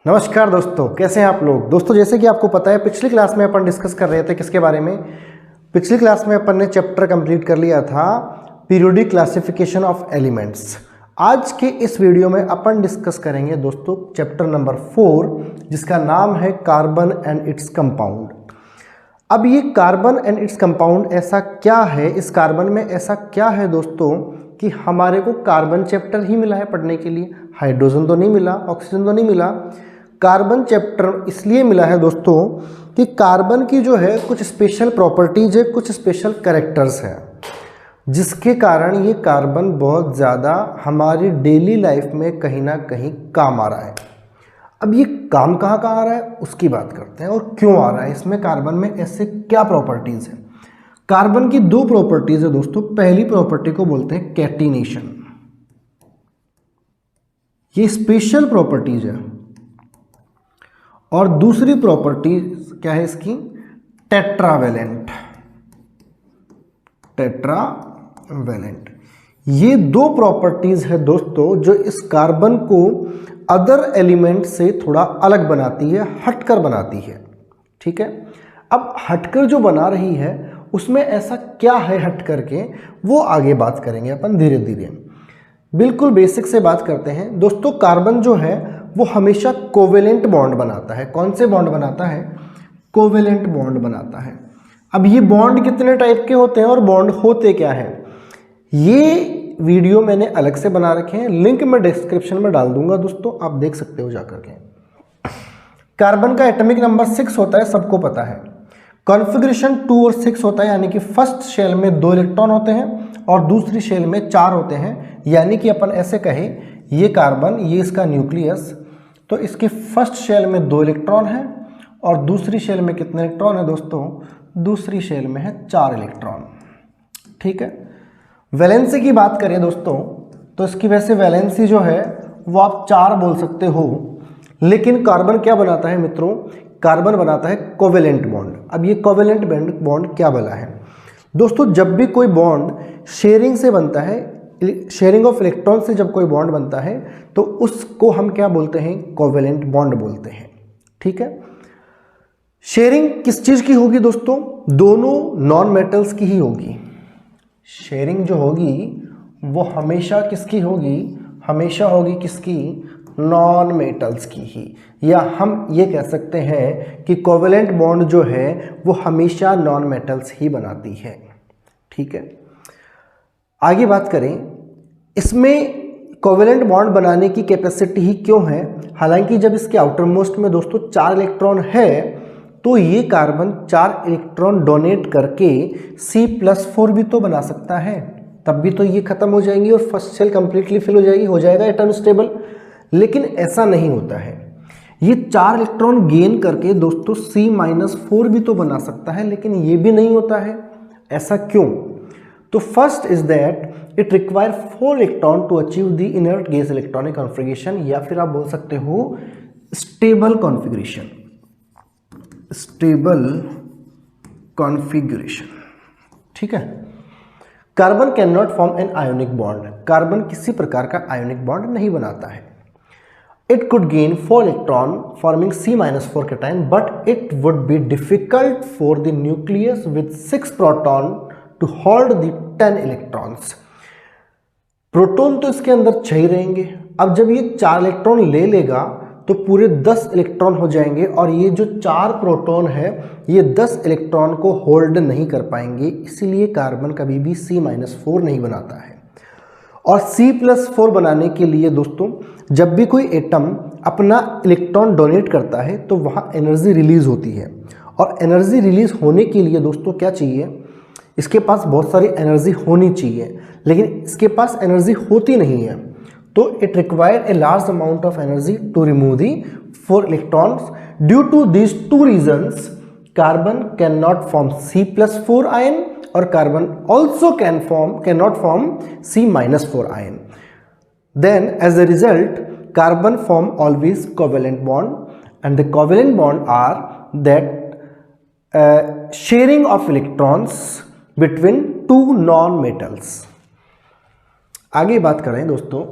नमस्कार दोस्तों, कैसे हैं आप लोग। दोस्तों जैसे कि आपको पता है पिछली क्लास में अपन डिस्कस कर रहे थे किसके बारे में। पिछली क्लास में अपन ने चैप्टर कंप्लीट कर लिया था पीरियोडिक क्लासिफिकेशन ऑफ एलिमेंट्स। आज के इस वीडियो में अपन डिस्कस करेंगे दोस्तों चैप्टर नंबर 4 जिसका नाम है कार्बन एंड इट्स कंपाउंड। अब ये कार्बन एंड इट्स कंपाउंड ऐसा क्या है, इस कार्बन में ऐसा क्या है दोस्तों कि हमारे को कार्बन चैप्टर ही मिला है पढ़ने के लिए, हाइड्रोजन तो नहीं मिला, ऑक्सीजन तो नहीं मिला। कार्बन चैप्टर इसलिए मिला है दोस्तों कि कार्बन की जो है कुछ स्पेशल प्रॉपर्टीज है, कुछ स्पेशल कैरेक्टर्स हैं जिसके कारण ये कार्बन बहुत ज़्यादा हमारी डेली लाइफ में कहीं ना कहीं काम आ रहा है। अब ये काम कहाँ आ रहा है उसकी बात करते हैं और क्यों आ रहा है, इसमें कार्बन में ऐसे क्या प्रॉपर्टीज़ हैं। कार्बन की दो प्रॉपर्टीज़ है दोस्तों। पहली प्रॉपर्टी को बोलते हैं कैटिनेशन, ये स्पेशल प्रॉपर्टीज है। और दूसरी प्रॉपर्टी क्या है इसकी, टेट्रावेलेंट। टेट्रावेलेंट ये दो प्रॉपर्टीज है दोस्तों जो इस कार्बन को अदर एलिमेंट से थोड़ा अलग बनाती है, हटकर बनाती है। ठीक है, अब हटकर जो बना रही है उसमें ऐसा क्या है हटकर के, वो आगे बात करेंगे अपन धीरे धीरे। बिल्कुल बेसिक से बात करते हैं दोस्तों। कार्बन जो है वो हमेशा कोवेलेंट बॉन्ड बनाता है। कौन से बॉन्ड बनाता है? कोवेलेंट बॉन्ड बनाता है। अब ये बॉन्ड कितने टाइप के होते हैं और बॉन्ड होते क्या है, ये वीडियो मैंने अलग से बना रखे हैं, लिंक मैं डिस्क्रिप्शन में डाल दूंगा दोस्तों, आप देख सकते हो जाकर के। कार्बन का एटॉमिक नंबर 6 होता है, सबको पता है। कॉन्फ़िगरेशन 2 और 6 होता है, यानी कि फर्स्ट शेल में 2 इलेक्ट्रॉन होते हैं और दूसरी शेल में 4 होते हैं। यानी कि अपन ऐसे कहें ये कार्बन, ये इसका न्यूक्लियस, तो इसके फर्स्ट शेल में 2 इलेक्ट्रॉन है और दूसरी शेल में कितने इलेक्ट्रॉन है दोस्तों? दूसरी शेल में है 4 इलेक्ट्रॉन। ठीक है, वैलेंसी की बात करें दोस्तों तो इसकी वैसे वैलेंसी जो है वो आप 4 बोल सकते हो, लेकिन कार्बन क्या बनाता है मित्रों? कार्बन बनाता है कोवेलेंट बॉन्ड। अब ये कोवेलेंट बॉन्ड क्या बना है दोस्तों? जब भी कोई बॉन्ड शेयरिंग से बनता है, शेयरिंग ऑफ इलेक्ट्रॉन से जब कोई बॉन्ड बनता है तो उसको हम क्या बोलते हैं? कोवेलेंट बॉन्ड बोलते हैं। ठीक है, शेयरिंग किस चीज की होगी दोस्तों? दोनों नॉन मेटल्स की ही होगी। शेयरिंग जो होगी वो हमेशा किसकी होगी? हमेशा होगी किसकी? नॉन मेटल्स की ही। या हम ये कह सकते हैं कि कोवेलेंट बॉन्ड जो है वो हमेशा नॉन मेटल्स ही बनाती है। ठीक है, आगे बात करें, इसमें कोवेलेंट बॉन्ड बनाने की कैपेसिटी ही क्यों है? हालांकि जब इसके आउटर मोस्ट में दोस्तों 4 इलेक्ट्रॉन है तो ये कार्बन 4 इलेक्ट्रॉन डोनेट करके C+4 भी तो बना सकता है, तब भी तो ये खत्म हो जाएंगी और फर्स्ट शेल कंप्लीटली फिल हो जाएगी, हो जाएगा एटम स्टेबल। लेकिन ऐसा नहीं होता है, ये 4 इलेक्ट्रॉन गेन करके दोस्तों C-4 भी तो बना सकता है, लेकिन ये भी नहीं होता है। ऐसा क्यों? तो first is that it require 4 electron to achieve the inert gas electronic configuration, या फिर आप बोल सकते हो स्टेबल कॉन्फ़िगरेशन। Stable configuration. ठीक है, carbon can not form an ionic bond. Carbon किसी प्रकार का आयोनिक बॉन्ड नहीं बनाता है। It could gain 4 electron forming C-4 cation, but it would be difficult for the nucleus with 6 proton to hold the 10 electrons. Proton तो इसके अंदर 6 ही रहेंगे। अब जब ये 4 इलेक्ट्रॉन ले लेगा तो पूरे 10 इलेक्ट्रॉन हो जाएंगे और ये जो 4 प्रोटॉन है ये 10 इलेक्ट्रॉन को होल्ड नहीं कर पाएंगे, इसीलिए कार्बन कभी भी C-4 नहीं बनाता है। और C+4 बनाने के लिए दोस्तों जब भी कोई एटम अपना इलेक्ट्रॉन डोनेट करता है तो वहाँ एनर्जी रिलीज होती है, और एनर्जी रिलीज होने के लिए दोस्तों क्या चाहिए? इसके पास बहुत सारी एनर्जी होनी चाहिए, लेकिन इसके पास एनर्जी होती नहीं है। तो it require a large amount of energy to remove the 4 electrons. Due to these 2 reasons carbon can not form C+4 ion और carbon also cannot form C-4 ion. Then as a result carbon form always covalent bond, and the covalent bond are that sharing of electrons between 2 non metals. आगे बात करें दोस्तों,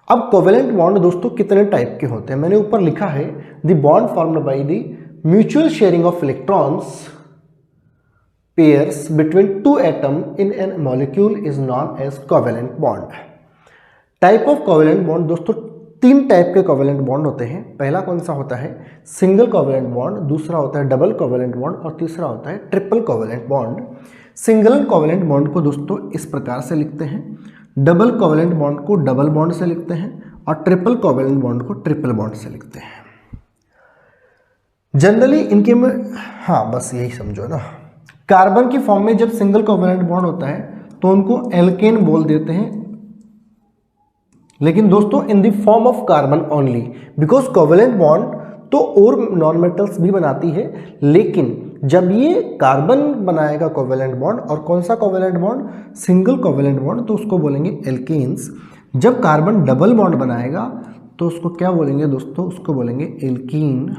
अब covalent bond दोस्तों कितने type के होते हैं, मैंने ऊपर लिखा है the bond formed by the mutual sharing of electrons pairs between two atom in an molecule is known as covalent bond. Type of covalent bond दोस्तों, तीन टाइप के कोवेलेंट बॉन्ड होते हैं। पहला कौन सा होता है सिंगल कोवेलेंट बॉन्ड, दूसरा होता है डबल कोवेलेंट बॉन्ड और तीसरा होता है triple covalent bond. Single covalent bond को दोस्तों इस प्रकार से लिखते हैं, डबल कोवेलेंट बॉन्ड को डबल बॉन्ड से लिखते हैं और ट्रिपल कोवेलेंट बॉन्ड को ट्रिपल बॉन्ड से लिखते हैं। जनरली इनके में हाँ बस यही समझो ना, कार्बन की फॉर्म में जब सिंगल कोवेलेंट बॉन्ड होता है तो उनको एल्केन बोल देते हैं, लेकिन दोस्तों in the form of carbon only, because covalent bond तो और नॉन मेटल्स भी बनाती है, लेकिन जब ये कार्बन बनाएगा कोवेलेंट बॉन्ड, और कौन सा covalent bond single covalent bond, तो उसको बोलेंगे एल्केन्स। जब कार्बन डबल बॉन्ड बनाएगा तो उसको क्या बोलेंगे दोस्तों, उसको बोलेंगे एल्कीन।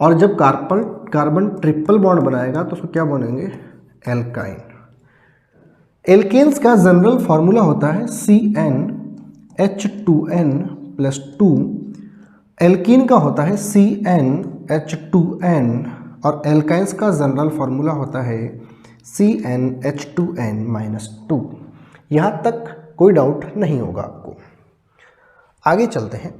और जब कार्बन ट्रिपल बॉन्ड बनाएगा तो उसको क्या बोलेंगे एल्काइन। एल्केन्स का जनरल फॉर्मूला होता है CnH2n+2, एल्कीन का होता है CnH2n और एल्काइंस का जनरल फॉर्मूला होता है CnH2n-2। यहाँ तक कोई डाउट नहीं होगा आपको। आगे चलते हैं।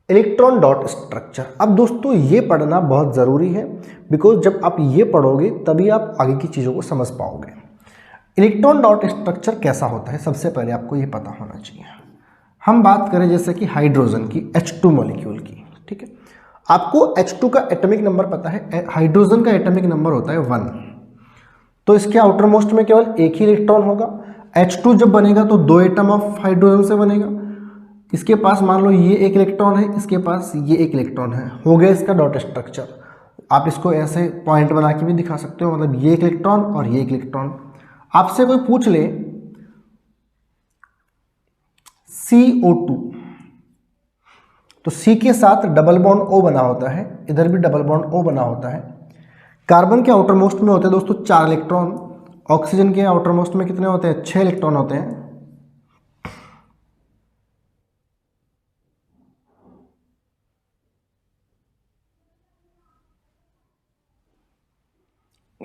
Electron dot structure. अब दोस्तों ये पढ़ना बहुत ज़रूरी है, बिकॉज जब आप ये पढ़ोगे तभी आप आगे की चीज़ों को समझ पाओगे। इलेक्ट्रॉन डॉट स्ट्रक्चर कैसा होता है, सबसे पहले आपको ये पता होना चाहिए। हम बात करें जैसे कि हाइड्रोजन की, H2 मॉलिक्यूल की, ठीक है। आपको H2 का एटॉमिक नंबर पता है, हाइड्रोजन का एटॉमिक नंबर होता है 1, तो इसके आउटर मोस्ट में केवल एक ही इलेक्ट्रॉन होगा। H2 जब बनेगा तो 2 एटम ऑफ हाइड्रोजन से बनेगा। इसके पास मान लो ये एक इलेक्ट्रॉन है, इसके पास ये एक इलेक्ट्रॉन है, हो गया इसका डॉट स्ट्रक्चर। आप इसको ऐसे पॉइंट बना के भी दिखा सकते हो, मतलब ये एक इलेक्ट्रॉन और ये एक इलेक्ट्रॉन। आपसे कोई पूछ ले CO2, तो C के साथ डबल बॉन्ड O बना होता है, इधर भी डबल बॉन्ड O बना होता है। कार्बन के आउटर मोस्ट में होते हैं दोस्तों 4 इलेक्ट्रॉन, ऑक्सीजन के आउटर मोस्ट में कितने होते हैं 6 इलेक्ट्रॉन होते हैं।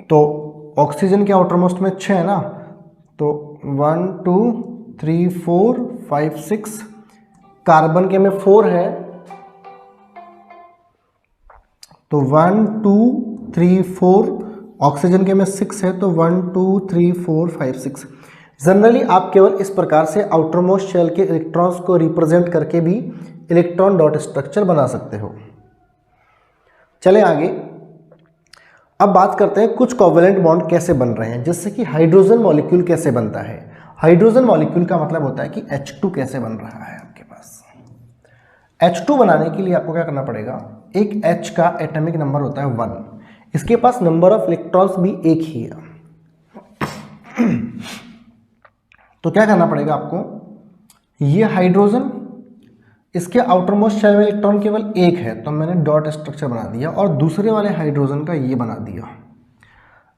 तो ऑक्सीजन के आउटर मोस्ट में 6 है ना, तो 1 2 3 4 5 6, कार्बन के में 4 है, तो 1 2 3 4, ऑक्सीजन के में 6 है, तो 1 2 3 4 5 6। जनरली आप केवल इस प्रकार से आउटर मोस्ट शेल के इलेक्ट्रॉन्स को रिप्रेजेंट करके भी इलेक्ट्रॉन डॉट स्ट्रक्चर बना सकते हो। चले आगे। अब बात करते हैं कुछ कोवेलेंट बॉन्ड कैसे बन रहे हैं, जैसे कि हाइड्रोजन मॉलिक्यूल कैसे बनता है। हाइड्रोजन मॉलिक्यूल का मतलब होता है कि H2 कैसे बन रहा है आपके पास। H2 बनाने के लिए आपको क्या करना पड़ेगा, एक H का एटॉमिक नंबर होता है 1, इसके पास नंबर ऑफ इलेक्ट्रॉन्स भी एक ही है। तो क्या करना पड़ेगा आपको, ये हाइड्रोजन, इसके आउटर मोस्ट शेल में इलेक्ट्रॉन केवल एक है, तो मैंने डॉट स्ट्रक्चर बना दिया, और दूसरे वाले हाइड्रोजन का ये बना दिया।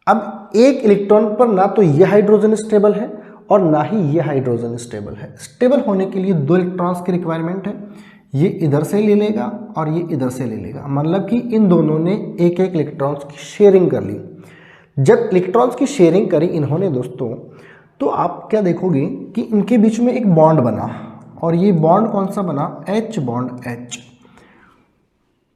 अब एक इलेक्ट्रॉन पर ना तो ये हाइड्रोजन स्टेबल है और ना ही ये हाइड्रोजन स्टेबल है। स्टेबल होने के लिए 2 इलेक्ट्रॉन्स की रिक्वायरमेंट है, ये इधर से ले लेगा और ये इधर से ले लेगा, मतलब कि इन दोनों ने एक एक इलेक्ट्रॉन्स की शेयरिंग कर ली। जब इलेक्ट्रॉन्स की शेयरिंग करी इन्होंने दोस्तों, तो आप क्या देखोगे कि इनके बीच में एक बॉन्ड बना, और ये बॉन्ड कौन सा बना, H बॉन्ड H।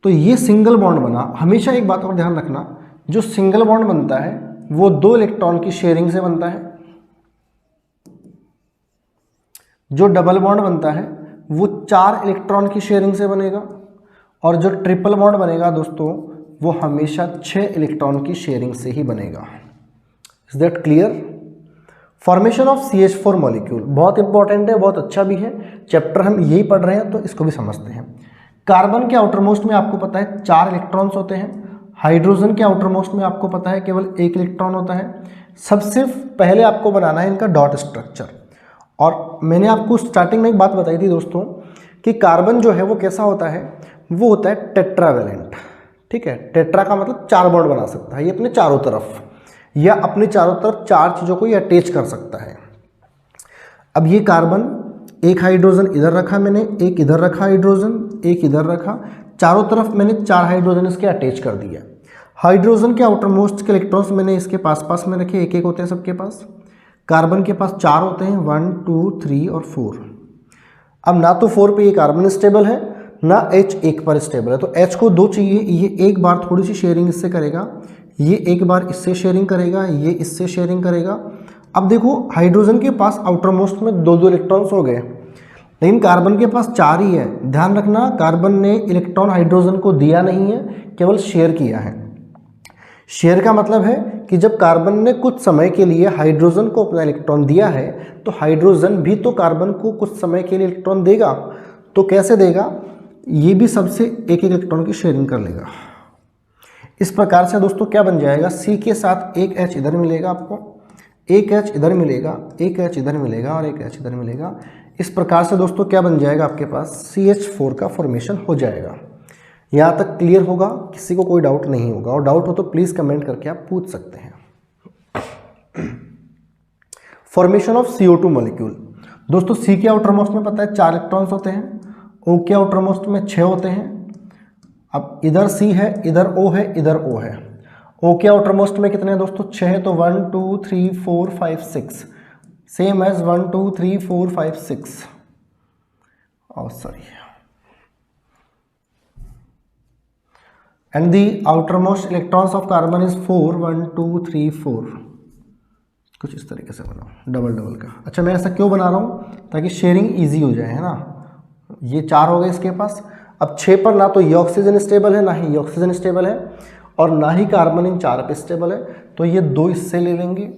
तो ये सिंगल बॉन्ड बना। हमेशा एक बात और ध्यान रखना, जो सिंगल बॉन्ड बनता है वो 2 इलेक्ट्रॉन की शेयरिंग से बनता है, जो डबल बॉन्ड बनता है वो 4 इलेक्ट्रॉन की शेयरिंग से बनेगा, और जो ट्रिपल बॉन्ड बनेगा दोस्तों वो हमेशा 6 इलेक्ट्रॉन की शेयरिंग से ही बनेगा। Is that clear? Formation of CH4 molecule बहुत इंपॉर्टेंट है, बहुत अच्छा भी है, चैप्टर हम यही पढ़ रहे हैं तो इसको भी समझते हैं। कार्बन के आउटर मोस्ट में आपको पता है 4 इलेक्ट्रॉन्स होते हैं, हाइड्रोजन के आउटर मोस्ट में आपको पता है केवल 1 इलेक्ट्रॉन होता है। सबसे पहले आपको बनाना है इनका डॉट स्ट्रक्चर, और मैंने आपको स्टार्टिंग में एक बात बताई थी दोस्तों कि कार्बन जो है वो कैसा होता है, वो होता है टेट्रावेलेंट, ठीक है। टेट्रा का मतलब 4 बॉन्ड बना सकता है ये अपने चारों तरफ, या अपने चारों तरफ 4 चीज़ों को ये अटैच कर सकता है। अब ये कार्बन, एक हाइड्रोजन इधर रखा मैंने, एक इधर रखा हाइड्रोजन, एक इधर रखा, चारों तरफ मैंने 4 हाइड्रोजन इसके अटैच कर दिया। हाइड्रोजन के आउटर मोस्ट के इलेक्ट्रॉन्स मैंने इसके पास पास में रखे, एक एक होते हैं सबके पास। कार्बन के पास 4 होते हैं, 1 2 3 और 4। अब ना तो 4 पे ये कार्बन स्टेबल है, ना H एक पर स्टेबल है, तो H को 2 चाहिए। ये एक बार थोड़ी सी शेयरिंग इससे करेगा, ये एक बार इससे शेयरिंग करेगा, ये इससे शेयरिंग करेगा। अब देखो हाइड्रोजन के पास आउटर मोस्ट में 2 इलेक्ट्रॉन्स हो गए, लेकिन कार्बन के पास 4 ही है। ध्यान रखना, कार्बन ने इलेक्ट्रॉन हाइड्रोजन को दिया नहीं है, केवल शेयर किया है। शेयर का मतलब है कि जब कार्बन ने कुछ समय के लिए हाइड्रोजन को अपना इलेक्ट्रॉन दिया है, तो हाइड्रोजन भी तो कार्बन को कुछ समय के लिए इलेक्ट्रॉन देगा। तो कैसे देगा? ये भी सबसे एक इलेक्ट्रॉन की शेयरिंग कर लेगा। इस प्रकार से दोस्तों क्या बन जाएगा, C के साथ एक H इधर मिलेगा आपको, एक H इधर मिलेगा, एक H इधर मिलेगा और एक H इधर मिलेगा। इस प्रकार से दोस्तों क्या बन जाएगा, आपके पास CH4 का फॉर्मेशन हो जाएगा। यहाँ तक क्लियर होगा? किसी को कोई डाउट नहीं होगा, और डाउट हो तो प्लीज़ कमेंट करके आप पूछ सकते हैं। Formation of CO2 molecule. दोस्तों C के आउटर मोस्ट में पता है 4 इलेक्ट्रॉन्स होते हैं, O के आउटर मोस्ट में 6 होते हैं। अब इधर C है, इधर O है, इधर O है। O के आउटर मोस्ट में कितने हैं दोस्तों? 6 है, तो 1 2 3 4 5 6, same as 1 2 3 4 5 6। Sorry, and the outermost electrons of carbon is 4 1 2 3 4। कुछ इस तरीके से बनाओ, डबल डबल का। अच्छा, मैं ऐसा क्यों बना रहा हूँ? ताकि शेयरिंग इजी हो जाए, है ना। ये 4 हो गए इसके पास। अब 6 पर ना तो ये ऑक्सीजन स्टेबल है, ना ही ये ऑक्सीजन स्टेबल है, और ना ही कार्बन इन 4 पे स्टेबल है। तो ये 2 इससे ले लेंगे,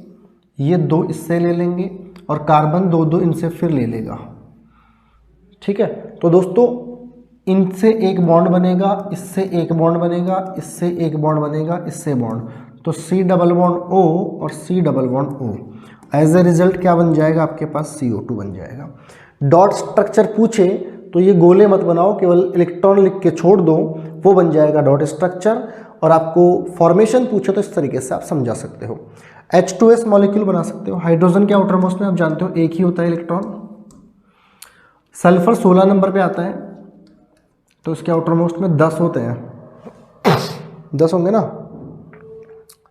ये 2 इससे ले लेंगे, और कार्बन 2 इनसे फिर ले लेगा। ठीक है, तो दोस्तों इनसे एक बॉन्ड बनेगा, इससे एक बॉन्ड बनेगा, इससे एक बॉन्ड बनेगा, इससे बॉन्ड, तो C डबल बॉन्ड O और C double bond O। As a result क्या बन जाएगा आपके पास? CO2 बन जाएगा। डॉट स्ट्रक्चर पूछे तो ये गोले मत बनाओ, केवल इलेक्ट्रॉन लिख के छोड़ दो, वो बन जाएगा डॉट स्ट्रक्चर। और आपको फॉर्मेशन पूछे तो इस तरीके से आप समझा सकते हो। H2S मॉलिक्यूल बना सकते हो। हाइड्रोजन के आउटर मोस्ट में आप जानते हो एक ही होता है इलेक्ट्रॉन। सल्फर 16 नंबर पे आता है, तो इसके आउटर मोस्ट में 10 होते हैं। 10 होंगे ना,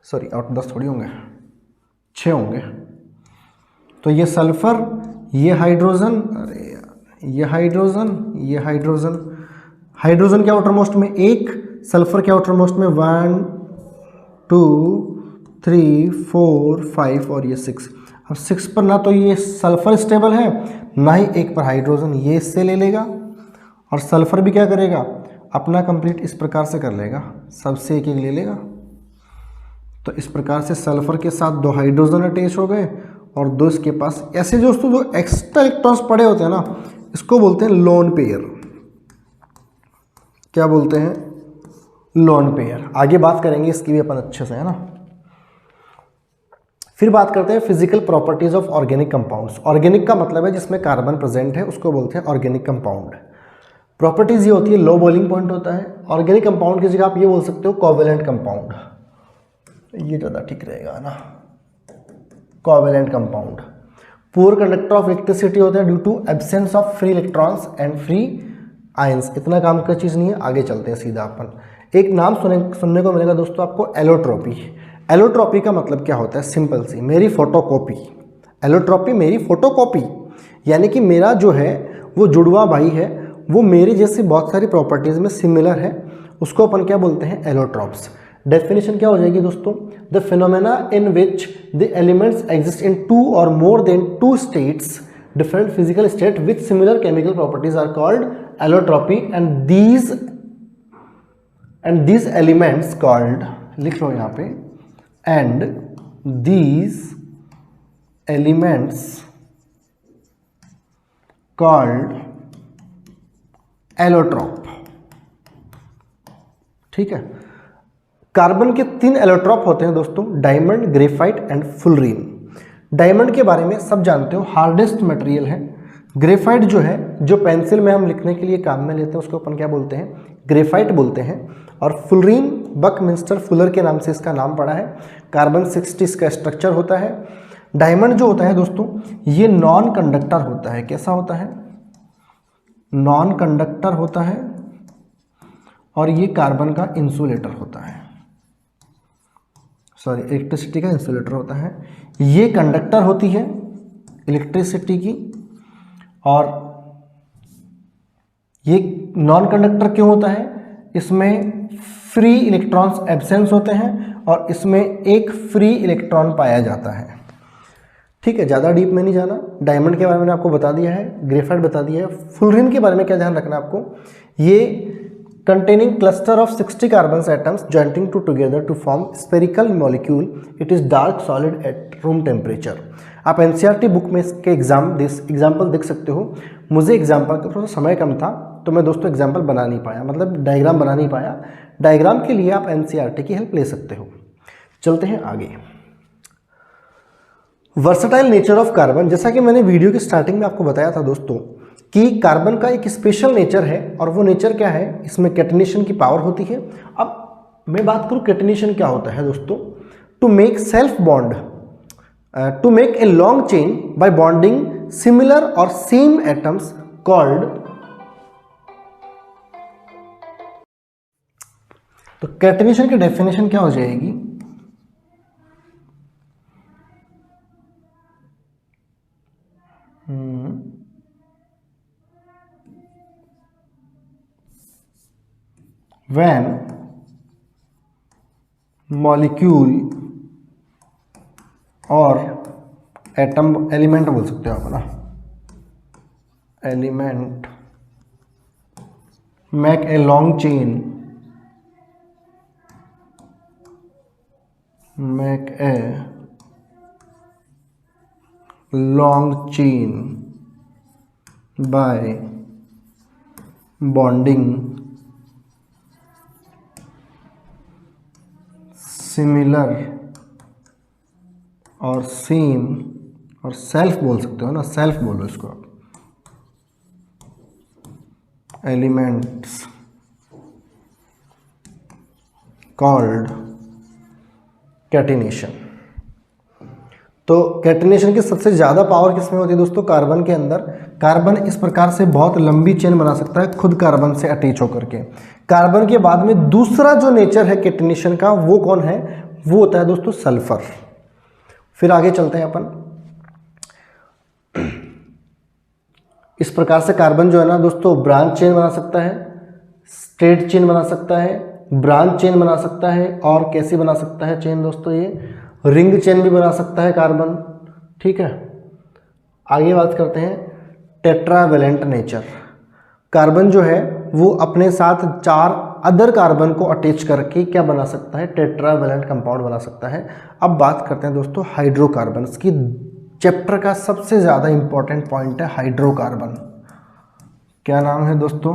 सॉरी 10 थोड़ी होंगे, 6 होंगे। तो ये सल्फर, ये हाइड्रोजन, अरे ये हाइड्रोजन, ये हाइड्रोजन। हाइड्रोजन के आउटर मोस्ट में 1, सल्फर के आउटर मोस्ट में 1 2 3 4 5 और ये 6। अब 6 पर ना तो ये सल्फर स्टेबल है, ना ही 1 पर हाइड्रोजन, ये इससे ले लेगा। और सल्फर भी क्या करेगा, अपना कंप्लीट इस प्रकार से कर लेगा, सबसे एक एक ले लेगा। तो इस प्रकार से सल्फर के साथ 2 हाइड्रोजन अटैच हो गए, और 2 इसके पास। ऐसे दोस्तों जो एक्स्ट्रा इलेक्ट्रॉन्स पड़े होते हैं ना, इसको बोलते हैं लोन पेयर। क्या बोलते हैं? Lone pair. आगे बात करेंगे इसकी भी अपन अच्छे से, है ना। फिर बात करते हैं physical properties of organic compounds. Organic का मतलब है जिसमें कार्बन प्रेजेंट है, उसको बोलते हैं ऑर्गेनिक कंपाउंड। प्रॉपर्टीज ये होती है, लो बॉइलिंग पॉइंट होता है। ऑर्गेनिक कंपाउंड की जगह आप ये बोल सकते हो कोवेलेंट कंपाउंड, ये ज़्यादा ठीक रहेगा ना, covalent compound. Poor conductor of electricity होते हैं due to absence of free electrons and free ions. इतना काम का चीज़ नहीं है, आगे चलते हैं सीधा अपन। एक नाम सुनने को मिलेगा दोस्तों आपको, एलोट्रोपी। एलोट्रोपी का मतलब क्या होता है? सिंपल सी, मेरी फोटोकॉपी। एलोट्रोपी मेरी फोटोकॉपी, यानी कि मेरा जो है वो जुड़वा भाई है, वो मेरी जैसी बहुत सारी प्रॉपर्टीज़ में सिमिलर है, उसको अपन क्या बोलते हैं? एलोट्रॉप्स। डेफिनेशन क्या हो जाएगी दोस्तों? The phenomena in which the elements exist in 2 और more than 2 states, different physical state with similar chemical properties are called allotropy. And these elements called, लिख लो यहाँ पे, and these elements called allotrope. ठीक है। कार्बन के 3 allotrope होते हैं दोस्तों, diamond, graphite and fullerene. Diamond के बारे में सब जानते हो, हार्डेस्ट मटेरियल है, ग्रेफाइट जो है, जो पेंसिल में हम लिखने के लिए काम में लेते हैं उसको अपन क्या बोलते हैं, ग्रेफाइट बोलते हैं। और फुलरीन बकमिंस्टर फुलर के नाम से इसका नाम पड़ा है। कार्बन 60 इसका स्ट्रक्चर होता है। डायमंड जो होता है दोस्तों ये नॉन कंडक्टर होता है। कैसा होता है, नॉन कंडक्टर होता है और ये कार्बन का इंसुलेटर होता है, सॉरी इलेक्ट्रिसिटी का इंसुलेटर होता है। ये कंडक्टर होती है इलेक्ट्रिसिटी की, और ये नॉन कंडक्टर क्यों होता है, इसमें फ्री इलेक्ट्रॉन्स एब्सेंस होते हैं और इसमें एक फ्री इलेक्ट्रॉन पाया जाता है। ठीक है, ज़्यादा डीप में नहीं जाना। डायमंड के बारे में आपको बता दिया है, ग्रेफाइट बता दिया है। फुलरीन के बारे में क्या ध्यान रखना है आपको, ये containing cluster of 60 carbon atoms jointing together to form spherical molecule. It is dark solid at room temperature. आप एनसीईआरटी बुक में इसके एग्जाम्पल देख सकते हो। मुझे एग्जाम्पल का थोड़ा समय कम था तो मैं दोस्तों एग्जाम्पल बना नहीं पाया, मतलब डायग्राम बना नहीं पाया। डायग्राम के लिए आप एनसीईआरटी की हेल्प ले सकते हो। चलते हैं आगे। वर्सटाइल नेचर ऑफ कार्बन, जैसा कि मैंने वीडियो की स्टार्टिंग में आपको बताया था दोस्तों कि कार्बन का एक स्पेशल नेचर है, और वो नेचर क्या है, इसमें कैटिनेशन की पावर होती है। अब मैं बात करूं कैटिनेशन क्या होता है दोस्तों, to make self bond, to make a long chain by bonding similar और सेम एटम्स कॉल्ड। तो कैटिनेशन की डेफिनेशन क्या हो जाएगी, when molecule और एटम, एलिमेंट बोल सकते हो आप ना, element make a long chain, make a long chain by bonding similar और सेम, और सेल्फ बोल सकते हो ना, सेल्फ बोलो इसको आप, एलिमेंट्स कॉल्ड कैटिनेशन। तो कैटिनेशन की सबसे ज़्यादा पावर किसमें होती है दोस्तों, कार्बन के अंदर। कार्बन इस प्रकार से बहुत लंबी चेन बना सकता है खुद कार्बन से अटैच होकर के। कार्बन के बाद में दूसरा जो नेचर है कैटिनेशन का वो कौन है, वो होता है दोस्तों सल्फर। फिर आगे चलते हैं अपन। इस प्रकार से कार्बन जो है ना दोस्तों ब्रांच चेन बना सकता है, स्ट्रेट चेन बना सकता है, ब्रांच चेन बना सकता है, और कैसी बना सकता है चेन दोस्तों, ये रिंग चेन भी बना सकता है कार्बन। ठीक है, आगे बात करते हैं टेट्रावेलेंट नेचर। कार्बन जो है वो अपने साथ 4 अदर कार्बन को अटैच करके क्या बना सकता है, टेट्रावेलेंट कंपाउंड बना सकता है। अब बात करते हैं दोस्तों हाइड्रोकार्बन्स की। चैप्टर का सबसे ज़्यादा इंपॉर्टेंट पॉइंट है हाइड्रोकार्बन। क्या नाम है दोस्तों,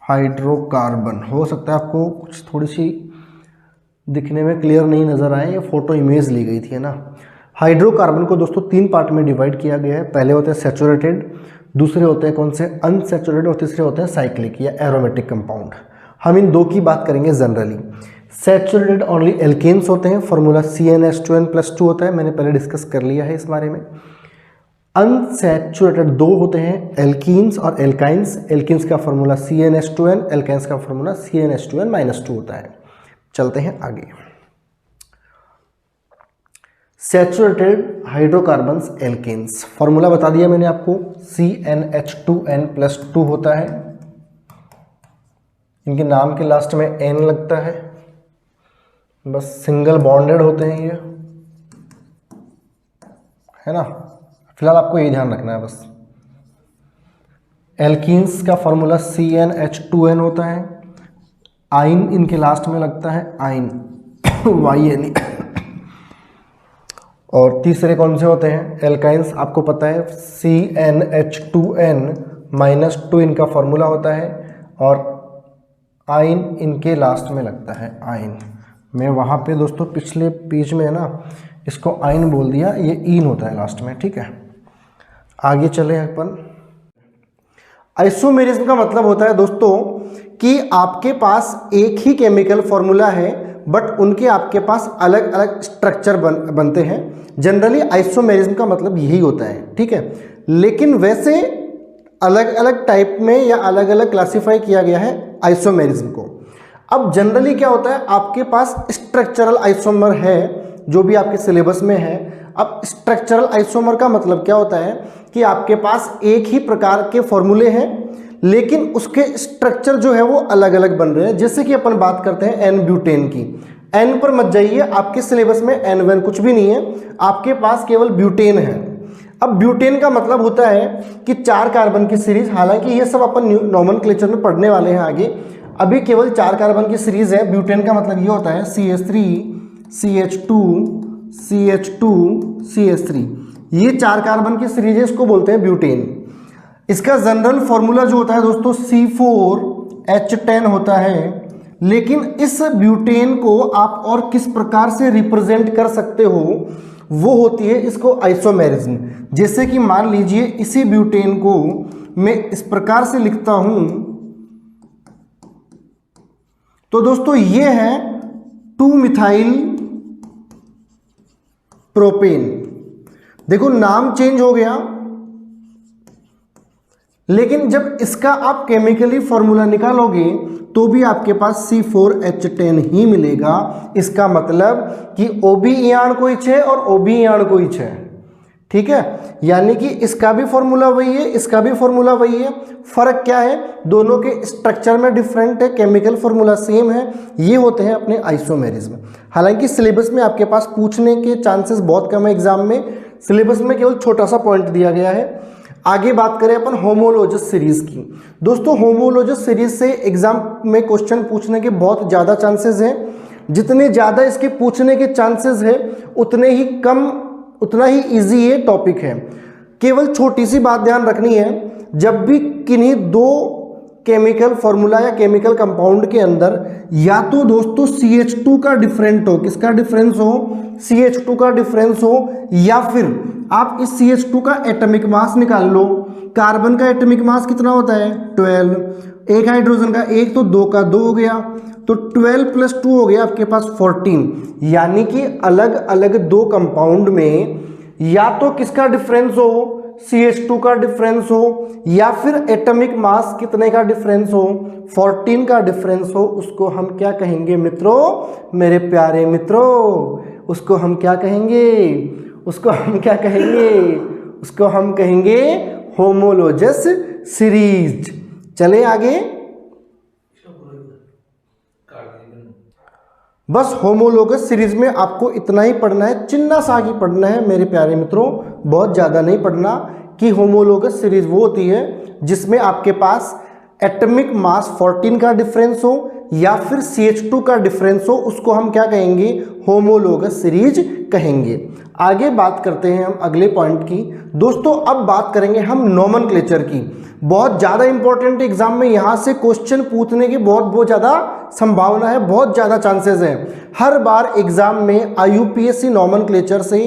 हाइड्रोकार्बन। हो सकता है आपको कुछ थोड़ी सी दिखने में क्लियर नहीं नज़र आए, ये फोटो इमेज ली गई थी, है ना। हाइड्रोकार्बन को दोस्तों 3 पार्ट में डिवाइड किया गया है। पहले होते हैं सैचुरेटेड, दूसरे होते हैं कौन से, अनसैचुरेटेड, और तीसरे होते हैं साइक्लिक या एरोमेटिक कंपाउंड। हम इन 2 की बात करेंगे जनरली। सैचुरेटेड ओनली एल्केन्स होते हैं, फॉर्मूला CnH2n+2 होता है, मैंने पहले डिस्कस कर लिया है इस बारे में। अनसैचुरेटेड 2 होते हैं, एल्कीन्स और एल्काइंस। एल्कीन्स का फॉर्मूला CnH2n, एल्काइंस का फॉर्मूला CnH2n-2 होता है। चलते हैं आगे। सैचुरेटेड हाइड्रोकार्बन्स एल्केन्स, फॉर्मूला बता दिया मैंने आपको, CnH2n+2 होता है। इनके नाम के लास्ट में N लगता है, बस सिंगल बॉन्डेड होते हैं ये, है ना। फिलहाल आपको ये ध्यान रखना है बस। एल्कीन्स का फॉर्मूला CnH2n होता है, आइन इनके लास्ट में लगता है, आइन YN। और तीसरे कौन से होते हैं, एल्काइंस, आपको पता है CnH2n-2 इनका फॉर्मूला होता है, और आइन इनके लास्ट में लगता है, आइन। मैं वहाँ पे दोस्तों पिछले पेज में है ना इसको आइन बोल दिया, ये इन होता है लास्ट में, ठीक है। आगे चलें अपन। आइसोमेरिज्म का मतलब होता है दोस्तों कि आपके पास एक ही केमिकल फॉर्मूला है बट उनके आपके पास अलग अलग स्ट्रक्चर बनते हैं। जनरली आइसोमेरिज्म का मतलब यही होता है, ठीक है। लेकिन वैसे अलग अलग टाइप में या अलग अलग क्लासिफाई किया गया है आइसोमेरिज्म को। अब जनरली क्या होता है, आपके पास स्ट्रक्चरल आइसोमर है जो भी आपके सिलेबस में है। अब स्ट्रक्चरल आइसोमर का मतलब क्या होता है कि आपके पास एक ही प्रकार के फॉर्मूले हैं लेकिन उसके स्ट्रक्चर जो है वो अलग अलग बन रहे हैं। जैसे कि अपन बात करते हैं एन ब्यूटेन की। एन पर मत जाइए, आपके सिलेबस में एन वन कुछ भी नहीं है, आपके पास केवल ब्यूटेन है। अब ब्यूटेन का मतलब होता है कि 4 कार्बन की सीरीज, हालांकि ये सब अपन नोमेनक्लेचर में पढ़ने वाले हैं आगे, अभी केवल 4 कार्बन की सीरीज है। ब्यूटेन का मतलब ये होता है CH3 CH2 CH2 CH3, ये 4 कार्बन की सीरीज है, इसको बोलते हैं ब्यूटेन। इसका जनरल फॉर्मूला जो होता है दोस्तों C4H10 होता है। लेकिन इस ब्यूटेन को आप और किस प्रकार से रिप्रेजेंट कर सकते हो वो होती है इसको आइसोमेरिज्म। जैसे कि मान लीजिए इसी ब्यूटेन को मैं इस प्रकार से लिखता हूं तो दोस्तों ये है 2-मिथाइल प्रोपेन। देखो नाम चेंज हो गया लेकिन जब इसका आप केमिकली फॉर्मूला निकालोगे तो भी आपके पास C4H10 ही मिलेगा। इसका मतलब कि OB इयान को इच है और OB इयान को इच है, ठीक है। यानी कि इसका भी फॉर्मूला वही है, इसका भी फॉर्मूला वही है। फर्क क्या है, दोनों के स्ट्रक्चर में डिफरेंट है, केमिकल फॉर्मूला सेम है। ये होते हैं अपने आइसोमेरिज्म। हालांकि सिलेबस में आपके पास पूछने के चांसेस बहुत कम है, एग्जाम में सिलेबस में केवल छोटा सा पॉइंट दिया गया है। आगे बात करें अपन होमोलोजस सीरीज की। दोस्तों होमोलोजस सीरीज से एग्जाम में क्वेश्चन पूछने के बहुत ज़्यादा चांसेस हैं। जितने ज़्यादा इसके पूछने के चांसेस हैं उतना ही इजी ये टॉपिक है। केवल छोटी सी बात ध्यान रखनी है, जब भी किन्हीं 2 केमिकल फॉर्मूला या केमिकल कंपाउंड के अंदर या तो दोस्तों CH2 का डिफरेंट हो, किसका डिफरेंस हो, CH2 का डिफरेंस हो, या फिर आप इस CH2 का एटॉमिक मास निकाल लो। कार्बन का एटॉमिक मास कितना होता है 12, एक हाइड्रोजन का 1 तो 2 का 2 हो गया, तो 12 + 2 हो गया आपके पास 14। यानी कि अलग अलग 2 कंपाउंड में या तो किसका डिफरेंस हो, CH2 का डिफरेंस हो, या फिर एटॉमिक मास कितने का डिफरेंस हो, 14 का डिफरेंस हो, उसको हम क्या कहेंगे मित्रों, मेरे प्यारे मित्रों, उसको हम क्या कहेंगे, उसको हम क्या कहेंगे, उसको हम कहेंगे होमोलोजस सीरीज। चले आगे। बस होमोलोगस सीरीज में आपको इतना ही पढ़ना है, चिन्ना सा ही पढ़ना है मेरे प्यारे मित्रों, बहुत ज़्यादा नहीं पढ़ना। कि होमोलोगस सीरीज वो होती है जिसमें आपके पास एटॉमिक मास 14 का डिफरेंस हो या फिर CH2 का डिफरेंस हो, उसको हम क्या कहेंगे, होमोलोगस सीरीज कहेंगे। आगे बात करते हैं हम अगले पॉइंट की। दोस्तों अब बात करेंगे हम नोमेनक्लेचर की। बहुत ज़्यादा इंपॉर्टेंट एग्जाम में यहाँ से क्वेश्चन पूछने की बहुत ज़्यादा संभावना है, बहुत ज़्यादा चांसेस हैं। हर बार एग्जाम में IUPAC नोमेनक्लेचर से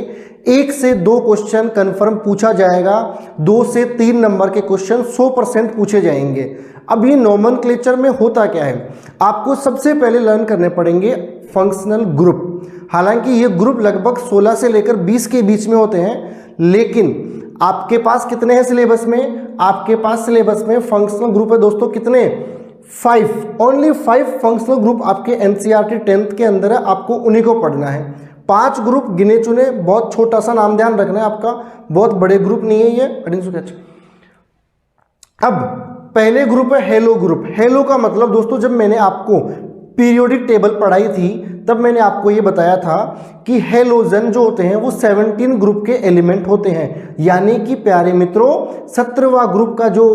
1 से 2 क्वेश्चन कन्फर्म पूछा जाएगा, 2 से 3 नंबर के क्वेश्चन 100% पूछे जाएंगे। अब ये नोमेनक्लेचर में होता क्या है, आपको सबसे पहले लर्न करने पड़ेंगे फंक्शनल ग्रुप। हालांकि ये ग्रुप लगभग 16 से लेकर 20 के बीच में होते हैं, लेकिन आपके पास कितने हैं सिलेबस में, आपके पास सिलेबस में फंक्शनल ग्रुप है दोस्तों कितने, 5, ओनली 5 फंक्शनल ग्रुप आपके NCERT 10th के अंदर है, आपको उन्हीं को पढ़ना है। 5 ग्रुप गिने चुने, बहुत छोटा सा नाम ध्यान रखना है आपका, बहुत बड़े ग्रुप नहीं है ये। अब पहले ग्रुप है हेलो ग्रुप। हेलो का मतलब दोस्तों जब मैंने आपको पीरियोडिक टेबल पढ़ाई थी तब मैंने आपको ये बताया था कि हेलोजन जो होते हैं वो 17 ग्रुप के एलिमेंट होते हैं। यानी कि प्यारे मित्रों 17वां ग्रुप का जो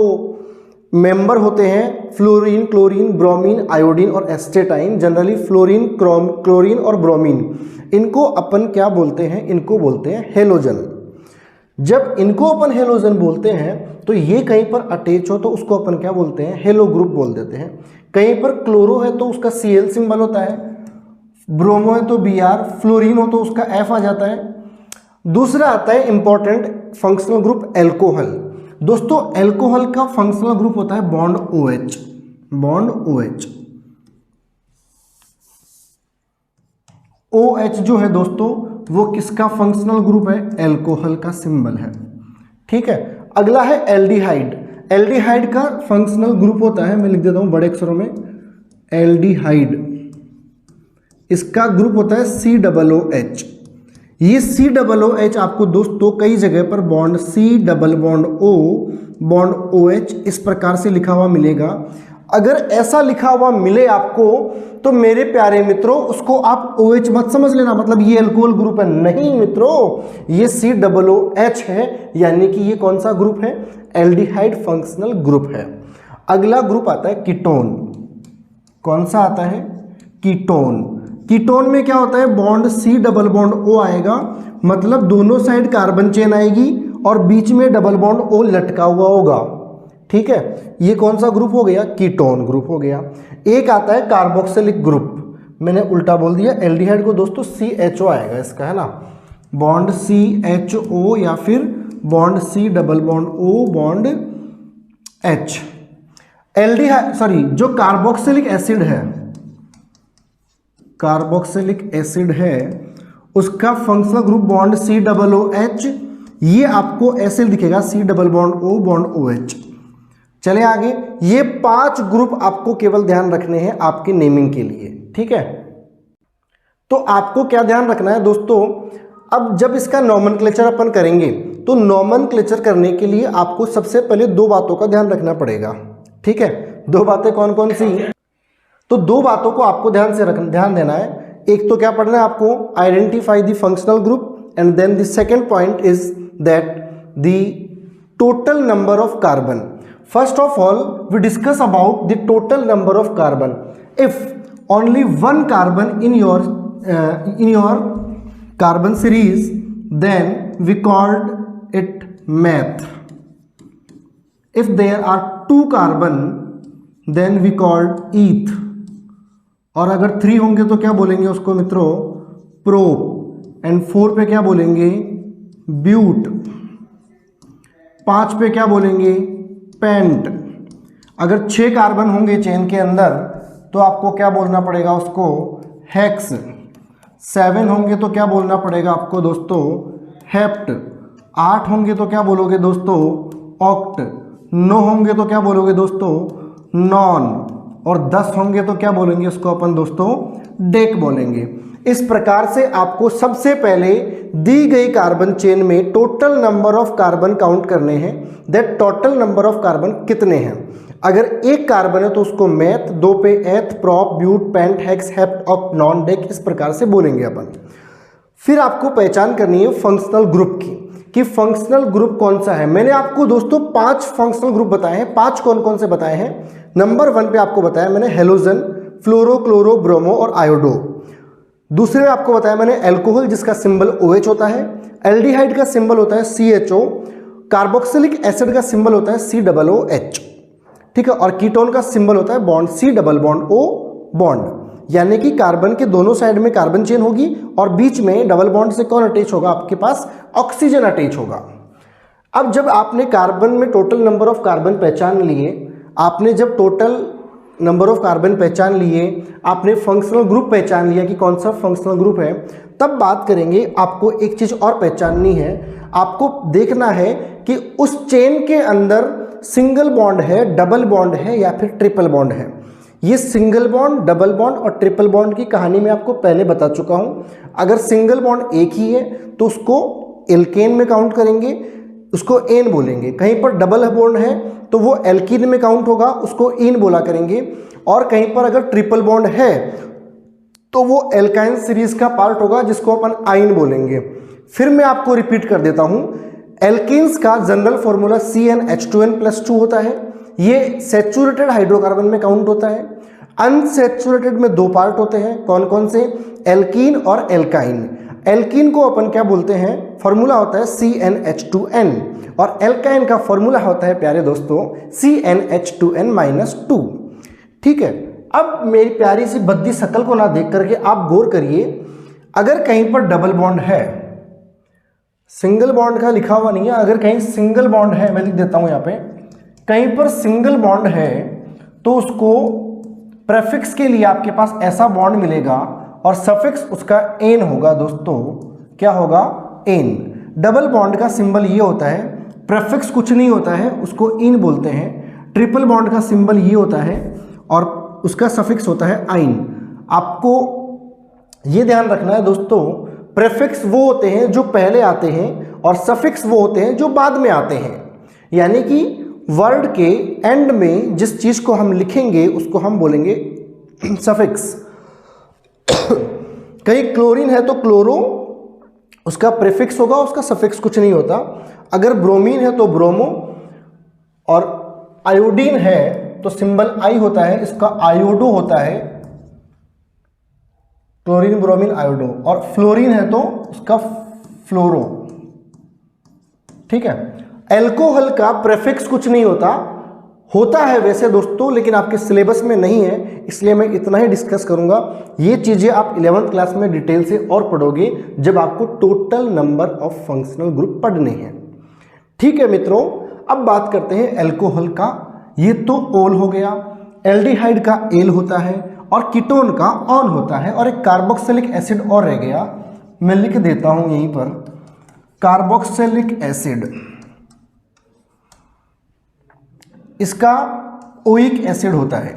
मेंबर होते हैं फ्लोरीन, क्लोरीन, ब्रोमीन, आयोडीन और एस्टेटाइन। जनरली फ्लोरीन, क्लोरीन और ब्रोमीन, इनको अपन क्या बोलते हैं, इनको बोलते हैं हेलोजन। जब इनको अपन हेलोजन बोलते हैं तो ये कहीं पर अटैच हो तो उसको अपन क्या बोलते हैं, हेलो ग्रुप बोल देते हैं। कहीं पर क्लोरो है तो उसका Cl सिंबल होता है, ब्रोमो है तो Br, फ्लोरीन हो तो उसका F आ जाता है, दूसरा आता है इंपॉर्टेंट फंक्शनल ग्रुप एल्कोहल। दोस्तों एल्कोहल का फंक्शनल ग्रुप होता है bond OH। Bond OH, OH जो है दोस्तों वो किसका फंक्शनल ग्रुप है? एल्कोहल का सिंबल है। ठीक है, अगला है एल्डिहाइड। एल्डिहाइड का फंक्शनल ग्रुप होता है, मैं लिख देता हूं बड़े अक्षरों में, एल्डिहाइड। इसका ग्रुप होता है COOH। ये COOH आपको दोस्तों कई जगह पर bond C double bond O bond OH इस प्रकार से लिखा हुआ मिलेगा। अगर ऐसा लिखा हुआ मिले आपको तो मेरे प्यारे मित्रों उसको आप OH मत समझ लेना, मतलब ये अल्कोहल ग्रुप है। नहीं मित्रों, ये COOH है, यानी कि ये कौन सा ग्रुप है? एल्डिहाइड फंक्शनल ग्रुप है। अगला ग्रुप आता है कीटोन। कौन सा आता है? कीटोन। कीटोन में क्या होता है? Bond C double bond O आएगा, मतलब दोनों साइड कार्बन चेन आएगी और बीच में डबल बॉन्ड O लटका हुआ होगा। ठीक है, ये कौन सा ग्रुप हो गया? कीटोन ग्रुप हो गया। एक आता है कार्बोक्सिलिक ग्रुप, मैंने उल्टा बोल दिया, एल्डिहाइड को दोस्तों CHO आएगा इसका, है ना, बॉन्ड CHO या फिर bond C double bond O bond H। Aldehyde sorry जो कार्बोक्सिलिक एसिड है, कार्बोक्सिलिक एसिड है, उसका फंक्शनल ग्रुप बॉन्ड COOH। ये आपको ऐसे दिखेगा C double bond O bond OH। चले आगे, ये 5 ग्रुप आपको केवल ध्यान रखने हैं आपके नेमिंग के लिए। ठीक है, तो आपको क्या ध्यान रखना है दोस्तों, अब जब इसका नॉमेनक्लेचर अपन करेंगे तो नॉमेनक्लेचर करने के लिए आपको सबसे पहले 2 बातों का ध्यान रखना पड़ेगा। ठीक है, 2 बातें कौन कौन सी? तो 2 बातों को आपको ध्यान देना है। एक तो क्या पढ़ना है आपको? Identify the functional group, and then the second point is that the total number of carbon. First of all, we discuss about the total number of carbon. If only one carbon in your carbon series, then we called it meth. If there are 2 carbon, then we called eth. और अगर 3 होंगे तो क्या बोलेंगे उसको मित्रों? Prop. And 4 पे क्या बोलेंगे? ब्यूट। 5 पे क्या बोलेंगे? पेंट। अगर 6 कार्बन होंगे चेन के अंदर तो आपको क्या बोलना पड़ेगा उसको? हेक्स। 7 होंगे तो क्या बोलना पड़ेगा आपको दोस्तों? हेप्ट। 8 होंगे तो क्या बोलोगे दोस्तों? ऑक्ट। 9 होंगे तो क्या बोलोगे दोस्तों? नॉन। और 10 होंगे तो क्या बोलेंगे उसको अपन दोस्तों? डेक बोलेंगे। इस प्रकार से आपको सबसे पहले दी गई कार्बन चेन में total number of carbon count करने हैं, that total number of carbon कितने हैं। अगर 1 कार्बन है तो उसको मेथ, 2 पे eth, prop, but, pent, hex, hept, oct, non, dec, इस प्रकार से बोलेंगे अपन। फिर आपको पहचान करनी है फंक्शनल ग्रुप की कि फंक्शनल ग्रुप कौन सा है। मैंने आपको दोस्तों 5 फंक्शनल ग्रुप बताए हैं। 5 कौन कौन से बताए हैं? नंबर 1 पे आपको बताया मैंने हेलोजन, फ्लोरो, क्लोरो, ब्रोमो और आयोडो। दूसरे में आपको बताया मैंने एल्कोहल जिसका सिंबल OH होता है, एल्डिहाइड का सिंबल होता है CHO, कार्बोक्सिलिक एसिड का सिंबल होता है COOH। ठीक है, और कीटोन का सिंबल होता है bond C double bond O bond, यानी कि कार्बन के दोनों साइड में कार्बन चेन होगी और बीच में डबल बॉन्ड से कौन अटैच होगा? आपके पास ऑक्सीजन अटैच होगा। अब जब आपने कार्बन में टोटल नंबर ऑफ कार्बन पहचान लिए, आपने जब टोटल नंबर ऑफ कार्बन पहचान लिए, आपने फंक्शनल ग्रुप पहचान लिया कि कौन सा फंक्शनल ग्रुप है, तब बात करेंगे आपको एक चीज और पहचाननी है। आपको देखना है कि उस चेन के अंदर सिंगल बॉन्ड है, डबल बॉन्ड है या फिर ट्रिपल बॉन्ड है। ये सिंगल बॉन्ड, डबल बॉन्ड और ट्रिपल बॉन्ड की कहानी मैं आपको पहले बता चुका हूं। अगर सिंगल बॉन्ड एक ही है तो उसको एल्केन में काउंट करेंगे, उसको एन बोलेंगे। कहीं पर डबल बॉन्ड है तो वो एल्कीन में काउंट होगा, उसको इन बोला करेंगे। और कहीं पर अगर ट्रिपल बॉन्ड है तो वो एल्काइन सीरीज का पार्ट होगा जिसको अपन आइन बोलेंगे। फिर मैं आपको रिपीट कर देता हूं, एल्कीन्स का जनरल फॉर्मूला CnH2n+2 होता है। ये सैचुरेटेड हाइड्रोकार्बन में काउंट होता है। अनसैचुरेटेड में 2 पार्ट होते हैं, कौन कौन से? एल्कीन और एल्काइन। एल्कीन को अपन क्या बोलते हैं? फॉर्मूला होता है CnH2n, और एल्काइन का फॉर्मूला होता है प्यारे दोस्तों CnH2n-2। ठीक है, अब मेरी प्यारी सी बद्दी शकल को ना देख करके आप गौर करिए, अगर कहीं पर डबल बॉन्ड है सिंगल बॉन्ड का लिखा हुआ नहीं है, अगर कहीं सिंगल बॉन्ड है, मैं लिख देता हूं यहां पे, कहीं पर सिंगल बॉन्ड है तो उसको प्रेफिक्स के लिए आपके पास ऐसा बॉन्ड मिलेगा और सफिक्स उसका एन होगा दोस्तों, क्या होगा, एन। डबल बॉन्ड का सिंबल ये होता है, प्रेफिक्स कुछ नहीं होता है, उसको इन बोलते हैं। ट्रिपल बॉन्ड का सिंबल ये होता है और उसका सफिक्स होता है आइन। आपको ये ध्यान रखना है दोस्तों, प्रेफिक्स वो होते हैं जो पहले आते हैं और सफिक्स वो होते हैं जो बाद में आते हैं। यानी कि वर्ड के एंड में जिस चीज को हम लिखेंगे उसको हम बोलेंगे सफिक्स। कहीं क्लोरीन है तो क्लोरो उसका प्रीफिक्स होगा, उसका सफिक्स कुछ नहीं होता। अगर ब्रोमीन है तो ब्रोमो, और आयोडीन है तो सिंबल आई होता है, इसका आयोडो होता है, क्लोरीन ब्रोमीन आयोडो। और फ्लोरीन है तो उसका फ्लोरो, ठीक है। एल्कोहल का प्रेफिक्स कुछ नहीं होता, होता है वैसे दोस्तों, लेकिन आपके सिलेबस में नहीं है, इसलिए मैं इतना ही डिस्कस करूंगा। ये चीजें आप 11th क्लास में डिटेल से और पढ़ोगे जब आपको total number of functional group पढ़ने हैं, ठीक है मित्रों। अब बात करते हैं एल्कोहल का। ये तो ओल हो गया, एल्डिहाइड का एल होता है और कीटोन का ऑन होता है, और एक कार्बोक्सिलिक एसिड और रह गया, मैं लिख देता हूं यहीं पर, कार्बोक्सिलिक एसिड। इसका ओइक एसिड होता है,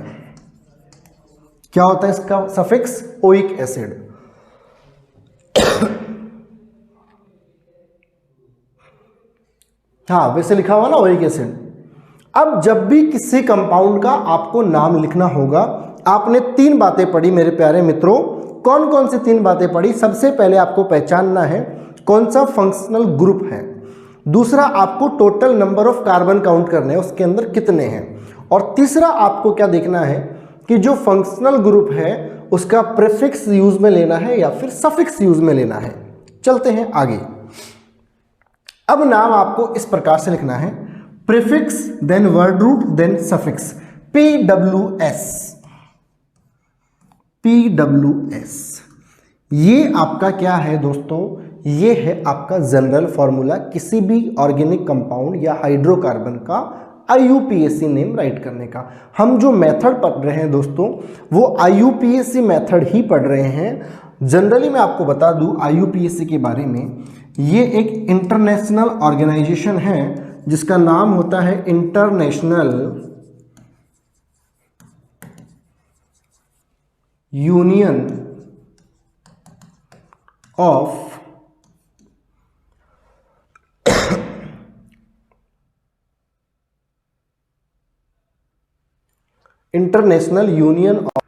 क्या होता है इसका सफिक्स, ओइक एसिड। हाँ वैसे लिखा हुआ ना ओइक एसिड। अब जब भी किसी कंपाउंड का आपको नाम लिखना होगा, आपने 3 बातें पढ़ी मेरे प्यारे मित्रों। कौन कौन सी 3 बातें पढ़ी? सबसे पहले आपको पहचानना है कौन सा फंक्शनल ग्रुप है, दूसरा आपको total number of carbon count करने हैं उसके अंदर कितने हैं, और तीसरा आपको क्या देखना है कि जो फंक्शनल ग्रुप है उसका प्रीफिक्स यूज में लेना है या फिर सफिक्स यूज में लेना है। चलते हैं आगे। अब नाम आपको इस प्रकार से लिखना है, prefix then word root then suffix, PWS। PWS ये आपका क्या है दोस्तों, ये है आपका जनरल फॉर्मूला किसी भी ऑर्गेनिक कंपाउंड या हाइड्रोकार्बन का IUPAC नेम राइट करने का। हम जो मेथड पढ़ रहे हैं दोस्तों वो IUPAC मेथड ही पढ़ रहे हैं। जनरली मैं आपको बता दूं IUPAC के बारे में, ये एक इंटरनेशनल ऑर्गेनाइजेशन है जिसका नाम होता है international union of international union of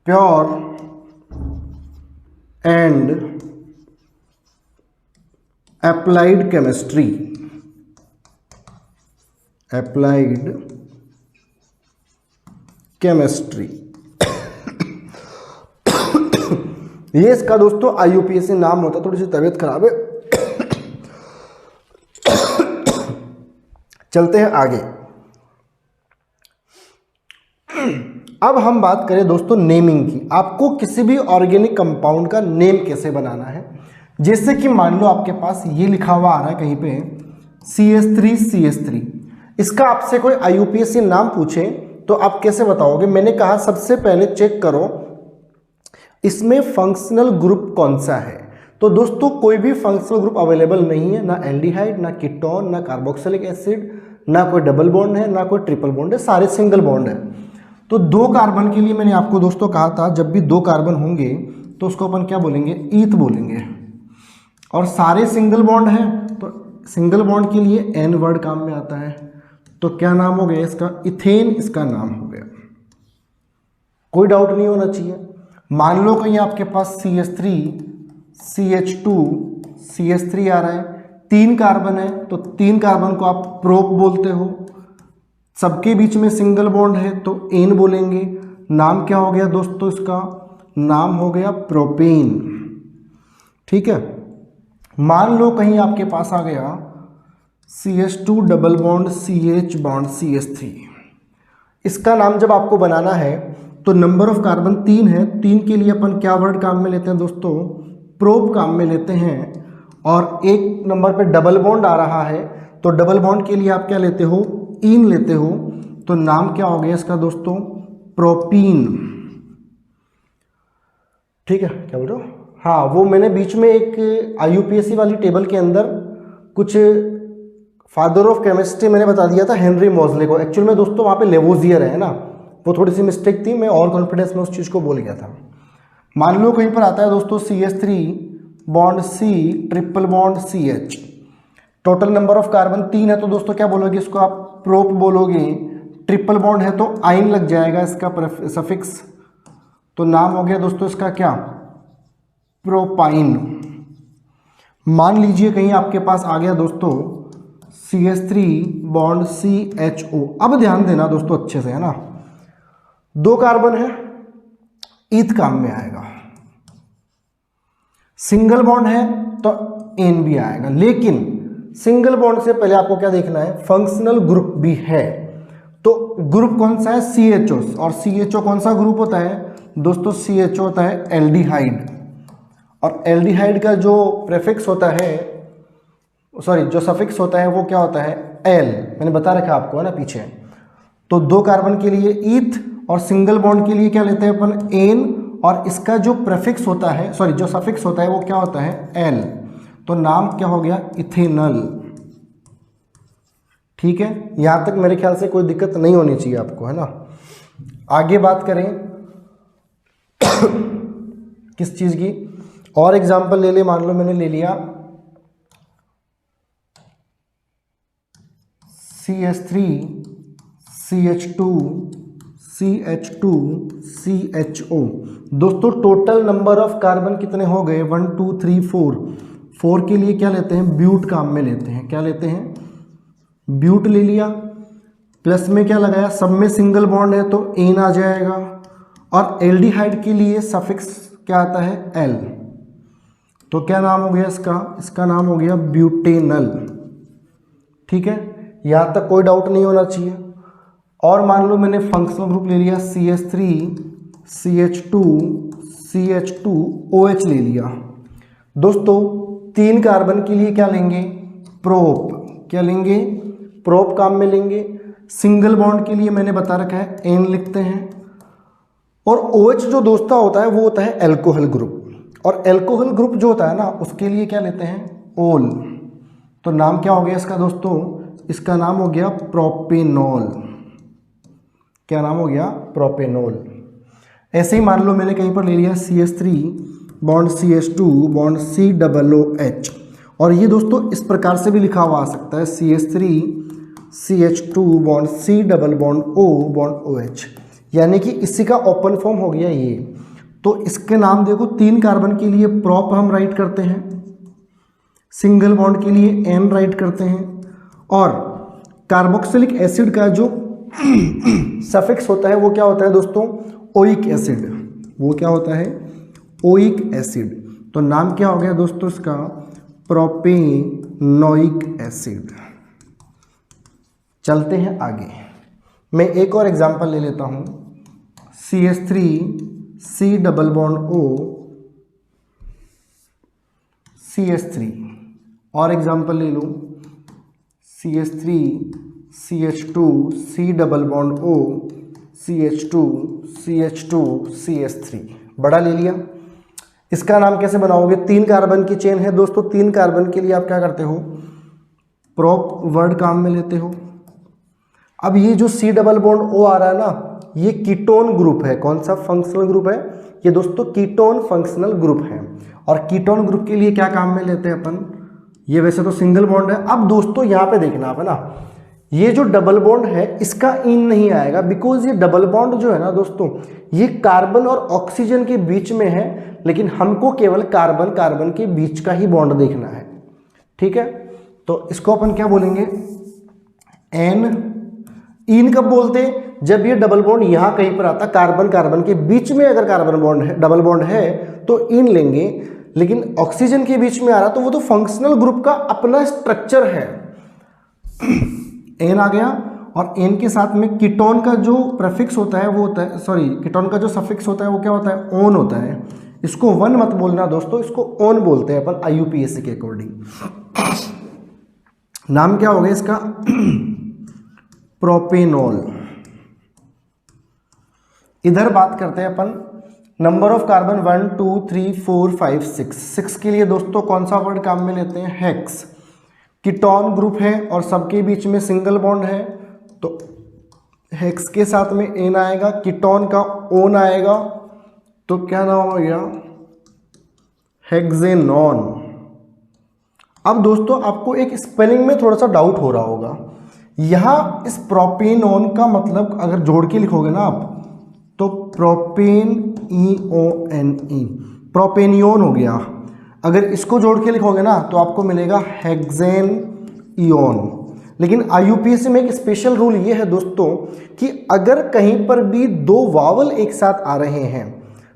pure and applied chemistry, applied chemistry. ये इसका दोस्तों IUPAC नाम होता है। थोड़ी सी तबीयत खराब है, चलते हैं आगे। अब हम बात करें दोस्तों नेमिंग की। आपको किसी भी ऑर्गेनिक कंपाउंड का नेम कैसे बनाना है, जैसे कि मान लो आपके पास ये लिखा हुआ आ रहा है कहीं पे CH3CH3, इसका आपसे कोई IUPAC नाम पूछे तो आप कैसे बताओगे? मैंने कहा सबसे पहले चेक करो इसमें फंक्शनल ग्रुप कौन सा है। तो दोस्तों कोई भी फंक्शनल ग्रुप अवेलेबल नहीं है, ना एल्डिहाइड, ना कीटोन, ना कार्बोक्सिलिक एसिड, ना कोई डबल बॉन्ड है, ना कोई ट्रिपल बॉन्ड है, सारे सिंगल बॉन्ड है। तो 2 कार्बन के लिए मैंने आपको दोस्तों कहा था जब भी 2 कार्बन होंगे तो उसको अपन क्या बोलेंगे, ईथ बोलेंगे। और सारे सिंगल बॉन्ड है तो सिंगल बॉन्ड के लिए एन वर्ड काम में आता है। तो क्या नाम हो गया इसका, इथेन इसका नाम हो गया। कोई डाउट नहीं होना चाहिए। मान लो कहीं आपके पास CH3 CH2 CH3 आ रहा है, 3 कार्बन है तो 3 कार्बन को आप प्रोप बोलते हो, सबके बीच में सिंगल बॉन्ड है तो एन बोलेंगे। नाम क्या हो गया दोस्तों, इसका नाम हो गया प्रोपेन, ठीक है। मान लो कहीं आपके पास आ गया CH2 double bond CH bond CH3, इसका नाम जब आपको बनाना है तो नंबर ऑफ कार्बन 3 है, 3 के लिए अपन क्या वर्ड काम में लेते हैं दोस्तों, प्रोप काम में लेते हैं और एक नंबर पे डबल बॉन्ड आ रहा है, तो डबल बॉन्ड के लिए आप क्या लेते हो, इन लेते हो, तो नाम क्या हो गया इसका दोस्तों, प्रोपीन। ठीक है, क्या बोल रहे हो? हाँ, वो मैंने बीच में एक IUPAC वाली टेबल के अंदर कुछ फादर ऑफ केमिस्ट्री मैंने बता दिया था हेनरी मोज़ले को, एक्चुअल में दोस्तों वहाँ पे लेवोजियर है ना, वो थोड़ी सी मिस्टेक थी, मैं और कॉन्फिडेंस में उस चीज़ को बोल गया था। मान लो कहीं पर आता है दोस्तों CH3 bond C triple bond CH, total number of carbon 3 है, तो दोस्तों क्या बोलोगे इसको आप, प्रोप बोलोगे। ट्रिपल बॉन्ड है तो आइन लग जाएगा इसका सफिक्स, तो नाम हो गया दोस्तों इसका क्या, प्रोपाइन। मान लीजिए कहीं आपके पास आ गया दोस्तों CH3 बॉन्ड CHO। अब ध्यान देना दोस्तों अच्छे से, है ना, 2 कार्बन है, ईथ काम में आएगा, सिंगल बॉन्ड है तो एन भी आएगा, लेकिन सिंगल बॉन्ड से पहले आपको क्या देखना है, फंक्शनल ग्रुप भी है, तो ग्रुप कौन सा है, CHO। और CHO कौन सा ग्रुप होता है दोस्तों, CHO होता है एल्डिहाइड, और एल्डिहाइड का जो प्रेफिक्स होता है, सॉरी जो सफिक्स होता है वो क्या होता है, एल, मैंने बता रखा आपको है ना पीछे। तो 2 कार्बन के लिए ईथ और सिंगल बॉन्ड के लिए क्या लेते हैं अपन, एन, और इसका जो प्रेफिक्स होता है, सॉरी जो सफिक्स होता है वो क्या होता है, एल, तो नाम क्या हो गया, इथेनल। ठीक है, यहां तक मेरे ख्याल से कोई दिक्कत नहीं होनी चाहिए आपको, है ना। आगे बात करें किस चीज की, और एग्जांपल ले ले, मान लो मैंने ले लिया CH3 CH2 CH2 CHO। दोस्तों टोटल नंबर ऑफ कार्बन कितने हो गए, 1 2 3 4। 4 के लिए क्या लेते हैं, ब्यूट काम में लेते हैं, क्या लेते हैं, ब्यूट ले लिया, प्लस में क्या लगाया, सब में सिंगल बॉन्ड है तो एन आ जाएगा, और एल्डिहाइड के लिए सफिक्स क्या आता है, एल, तो क्या नाम हो गया इसका, इसका नाम हो गया ब्यूटेनल। ठीक है, यहां तक कोई डाउट नहीं होना चाहिए। और मान लो मैंने फंक्शनल ग्रुप ले लिया CH3 CH2 CH2OH ले लिया। दोस्तों 3 कार्बन के लिए क्या लेंगे, प्रोप, क्या लेंगे, प्रोप काम में लेंगे। सिंगल बॉन्ड के लिए मैंने बता रखा है एन लिखते हैं, और OH जो दोस्तों होता है वो होता है एल्कोहल ग्रुप, और एल्कोहल ग्रुप जो होता है ना उसके लिए क्या लेते हैं, ओल, तो नाम क्या हो गया इसका दोस्तों, इसका नाम हो गया प्रोपेनॉल। क्या नाम हो गया, प्रोपेनॉल। ऐसे ही मान लो मैंने कहीं पर ले लिया CH3 bond CH2 bond COOH, और ये दोस्तों इस प्रकार से भी लिखा हुआ आ सकता है CH3 CH2 bond C double bond O bond OH, यानी कि इसी का ओपन फॉर्म हो गया ये। तो इसके नाम देखो, 3 कार्बन के लिए प्रोप हम राइट करते हैं, सिंगल बॉन्ड के लिए एन राइट करते हैं, और कार्बोक्सिलिक एसिड का जो सफिक्स होता है वो क्या होता है दोस्तों, ओइक एसिड, वो क्या होता है, ओइक एसिड, तो नाम क्या हो गया दोस्तों इसका, प्रोपेनोइक एसिड। चलते हैं आगे, मैं एक और एग्जांपल ले लेता हूं, CH3 C double bond O CH3, और एग्जांपल ले लो CH3 CH2 C double bond O CH2 CH2 CH3, बड़ा ले लिया। इसका नाम कैसे बनाओगे, 3 कार्बन की चेन है दोस्तों, 3 कार्बन के लिए आप क्या करते हो, प्रोप वर्ड काम में लेते हो। अब ये जो C डबल बॉन्ड O आ रहा है ना, ये कीटोन ग्रुप है, कौन सा फंक्शनल ग्रुप है ये दोस्तों, कीटोन फंक्शनल ग्रुप है, और कीटोन ग्रुप के लिए क्या काम में लेते हैं अपन, ये वैसे तो सिंगल बॉन्ड है। अब दोस्तों यहाँ पे देखना आप, है ना, ये जो डबल बॉन्ड है इसका इन नहीं आएगा, बिकॉज ये डबल बॉन्ड जो है ना दोस्तों, ये कार्बन और ऑक्सीजन के बीच में है, लेकिन हमको केवल कार्बन कार्बन के बीच का ही बॉन्ड देखना है। ठीक है, तो इसको अपन क्या बोलेंगे, एन। इन कब बोलते, जब ये डबल बॉन्ड यहां कहीं पर आता, कार्बन कार्बन के बीच में अगर कार्बन बॉन्ड है, डबल बॉन्ड है तो इन लेंगे, लेकिन ऑक्सीजन के बीच में आ रहा तो वो तो फंक्शनल ग्रुप का अपना स्ट्रक्चर है, एन आ गया। और एन के साथ में कीटोन का जो प्रेफिक्स होता है वो होता है, सॉरी कीटोन का जो सफिक्स होता है वो क्या होता है, ओन होता है, इसको वन मत बोलना दोस्तों, इसको ओन बोलते हैं अपन IUPAC के अकॉर्डिंग। नाम क्या हो गया इसका? प्रोपेनॉल। इधर बात करते हैं अपन नंबर ऑफ कार्बन 1 2 3 4 5 6। 6 के लिए दोस्तों कौन सा वर्ड काम में लेते हैं? हेक्स। कीटोन ग्रुप है और सबके बीच में सिंगल बॉन्ड है, तो हेक्स के साथ में एन आएगा, कीटोन का ओन आएगा, तो क्या नाम हो गया? हेक्सेनॉन। अब दोस्तों आपको एक स्पेलिंग में थोड़ा सा डाउट हो रहा होगा, यहां इस प्रोपेनॉन का मतलब अगर जोड़ के लिखोगे ना आप, तो प्रोपेन EONE, प्रोपेनियोन हो गया। अगर इसको जोड़ के लिखोगे ना तो आपको मिलेगा हेक्सेन इयोन। लेकिन IUPAC में एक स्पेशल रूल ये है दोस्तों कि अगर कहीं पर भी दो वावल एक साथ आ रहे हैं,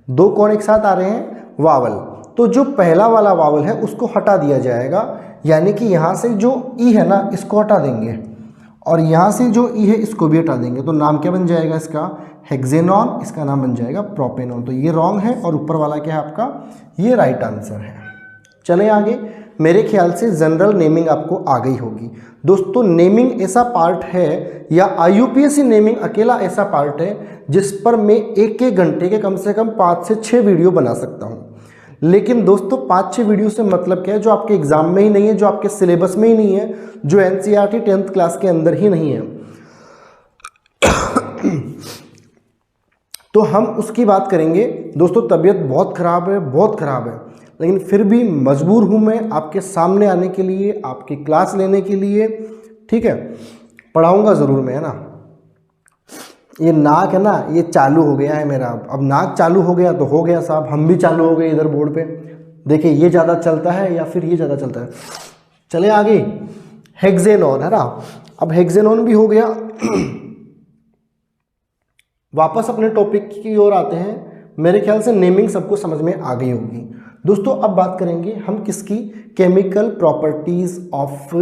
दो कौन एक साथ आ रहे हैं? वावल, तो जो पहला वाला वावल है उसको हटा दिया जाएगा, यानी कि यहां से जो ई है ना इसको हटा देंगे और यहां से जो ई है इसको भी हटा देंगे, तो नाम क्या बन जाएगा इसका? हेक्सेनॉन। इसका नाम बन जाएगा प्रोपेनॉन। तो ये रॉन्ग है और ऊपर वाला क्या है आपका? ये राइट आंसर है। चलें आगे। मेरे ख्याल से जनरल नेमिंग आपको आ गई होगी दोस्तों। नेमिंग ऐसा पार्ट है या IUPAC नेमिंग अकेला ऐसा पार्ट है जिस पर मैं एक घंटे के कम से कम 5 से 6 वीडियो बना सकता हूं। लेकिन दोस्तों 5-6 वीडियो से मतलब क्या है? जो आपके एग्जाम में ही नहीं है, जो आपके सिलेबस में ही नहीं है, जो NCERT 10th क्लास के अंदर ही नहीं है, तो हम उसकी बात करेंगे। दोस्तों तबीयत बहुत ख़राब है, बहुत ख़राब है, लेकिन फिर भी मजबूर हूँ मैं आपके सामने आने के लिए, आपकी क्लास लेने के लिए। ठीक है, पढ़ाऊँगा ज़रूर मैं, है ना। ये नाक है ना, ये चालू हो गया है मेरा। अब नाक चालू हो गया तो हो गया साहब, हम भी चालू हो गए इधर बोर्ड पे। देखिए ये ज़्यादा चलता है या फिर ये ज़्यादा चलता है। चले आगे। हेक्सेनॉन है ना, अब हेक्सेनॉन भी हो गया। वापस अपने टॉपिक की ओर आते हैं। मेरे ख्याल से नेमिंग सबको समझ में आ गई होगी दोस्तों। अब बात करेंगे हम किसकी? Chemical properties of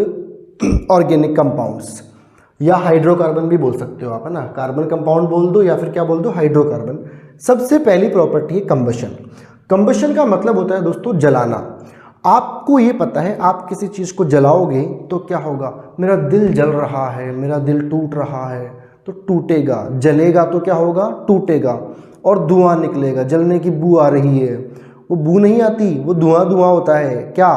organic compounds, या हाइड्रोकार्बन भी बोल सकते हो आप, है ना। कार्बन कंपाउंड बोल दो या फिर क्या बोल दो? हाइड्रोकार्बन। सबसे पहली प्रॉपर्टी है कंबशन। कंबशन का मतलब होता है दोस्तों जलाना। आपको ये पता है आप किसी चीज़ को जलाओगे तो क्या होगा? मेरा दिल जल रहा है, मेरा दिल टूट रहा है, तो टूटेगा। जलेगा तो क्या होगा? टूटेगा और धुआं निकलेगा। जलने की बू आ रही है, वो बू नहीं आती, वो धुआं धुआं होता है। क्या?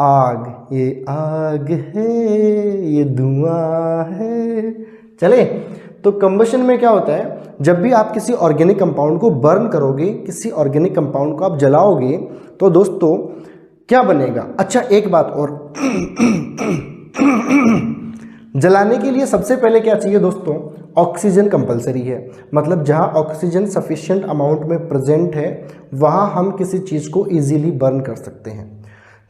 आग। ये आग है, ये धुआं है। चले, तो कंबशन में क्या होता है? जब भी आप किसी ऑर्गेनिक कंपाउंड को बर्न करोगे, किसी ऑर्गेनिक कंपाउंड को आप जलाओगे, तो दोस्तों क्या बनेगा? अच्छा एक बात और, जलाने के लिए सबसे पहले क्या चाहिए दोस्तों? ऑक्सीजन कंपलसरी है। मतलब जहां ऑक्सीजन सफिशिएंट अमाउंट में प्रेजेंट है वहां हम किसी चीज़ को इजीली बर्न कर सकते हैं।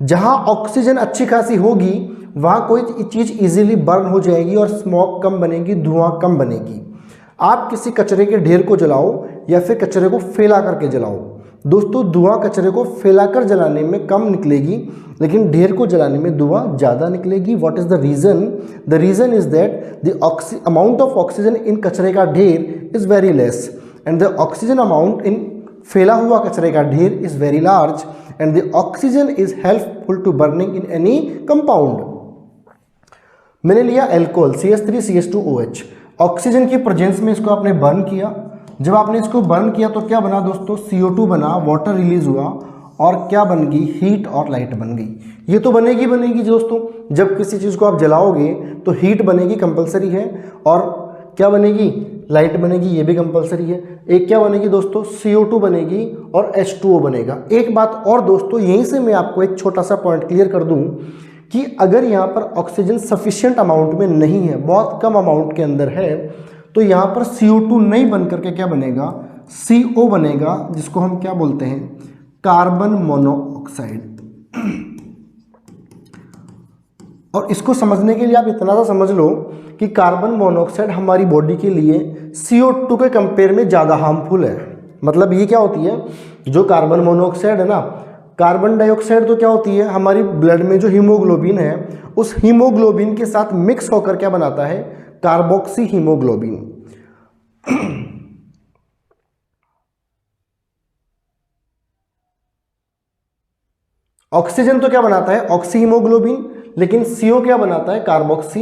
जहां ऑक्सीजन अच्छी खासी होगी वहां कोई चीज़ इजीली बर्न हो जाएगी और स्मोक कम बनेगी, धुआं कम बनेगी। आप किसी कचरे के ढेर को जलाओ या फिर कचरे को फैला करके जलाओ, दोस्तों धुआं कचरे को फैलाकर जलाने में कम निकलेगी, लेकिन ढेर को जलाने में धुआं ज़्यादा निकलेगी। What is the reason? The reason is that the amount of oxygen in कचरे का ढेर is very less and the oxygen amount in फैला हुआ कचरे का ढेर is very large and the oxygen is helpful to burning in any compound. मैंने लिया एल्कोहल CH3CH2OH, ऑक्सीजन की प्रेजेंस में इसको आपने बर्न किया। जब आपने इसको बर्न किया तो क्या बना दोस्तों? CO2 बना, वाटर रिलीज हुआ और क्या बन गई? हीट और लाइट बन गई। ये तो बनेगी बनेगी दोस्तों, जब किसी चीज़ को आप जलाओगे तो हीट बनेगी, कंपलसरी है, और क्या बनेगी? लाइट बनेगी, ये भी कंपलसरी है। एक क्या बनेगी दोस्तों? CO2 बनेगी और H2O बनेगा। एक बात और दोस्तों, यहीं से मैं आपको एक छोटा सा पॉइंट क्लियर कर दूं कि अगर यहाँ पर ऑक्सीजन सफिशिएंट अमाउंट में नहीं है, बहुत कम अमाउंट के अंदर है, तो यहाँ पर CO2 नहीं बन करके क्या बनेगा? CO बनेगा, जिसको हम क्या बोलते हैं? Carbon monoxide. और इसको समझने के लिए आप इतना सा समझ लो कि कार्बन मोनोऑक्साइड हमारी बॉडी के लिए CO2 के कंपेयर में ज़्यादा हार्मफुल है। मतलब ये क्या होती है? जो कार्बन मोनोऑक्साइड है ना, कार्बन डाइऑक्साइड तो क्या होती है? हमारी ब्लड में जो हीमोग्लोबिन है, उस हीमोग्लोबिन के साथ मिक्स होकर क्या बनाता है? Carboxy haemoglobin. ऑक्सीजन तो क्या बनाता है, ऑक्सी हीमोग्लोबिन, लेकिन CO क्या बनाता है, कार्बोक्सी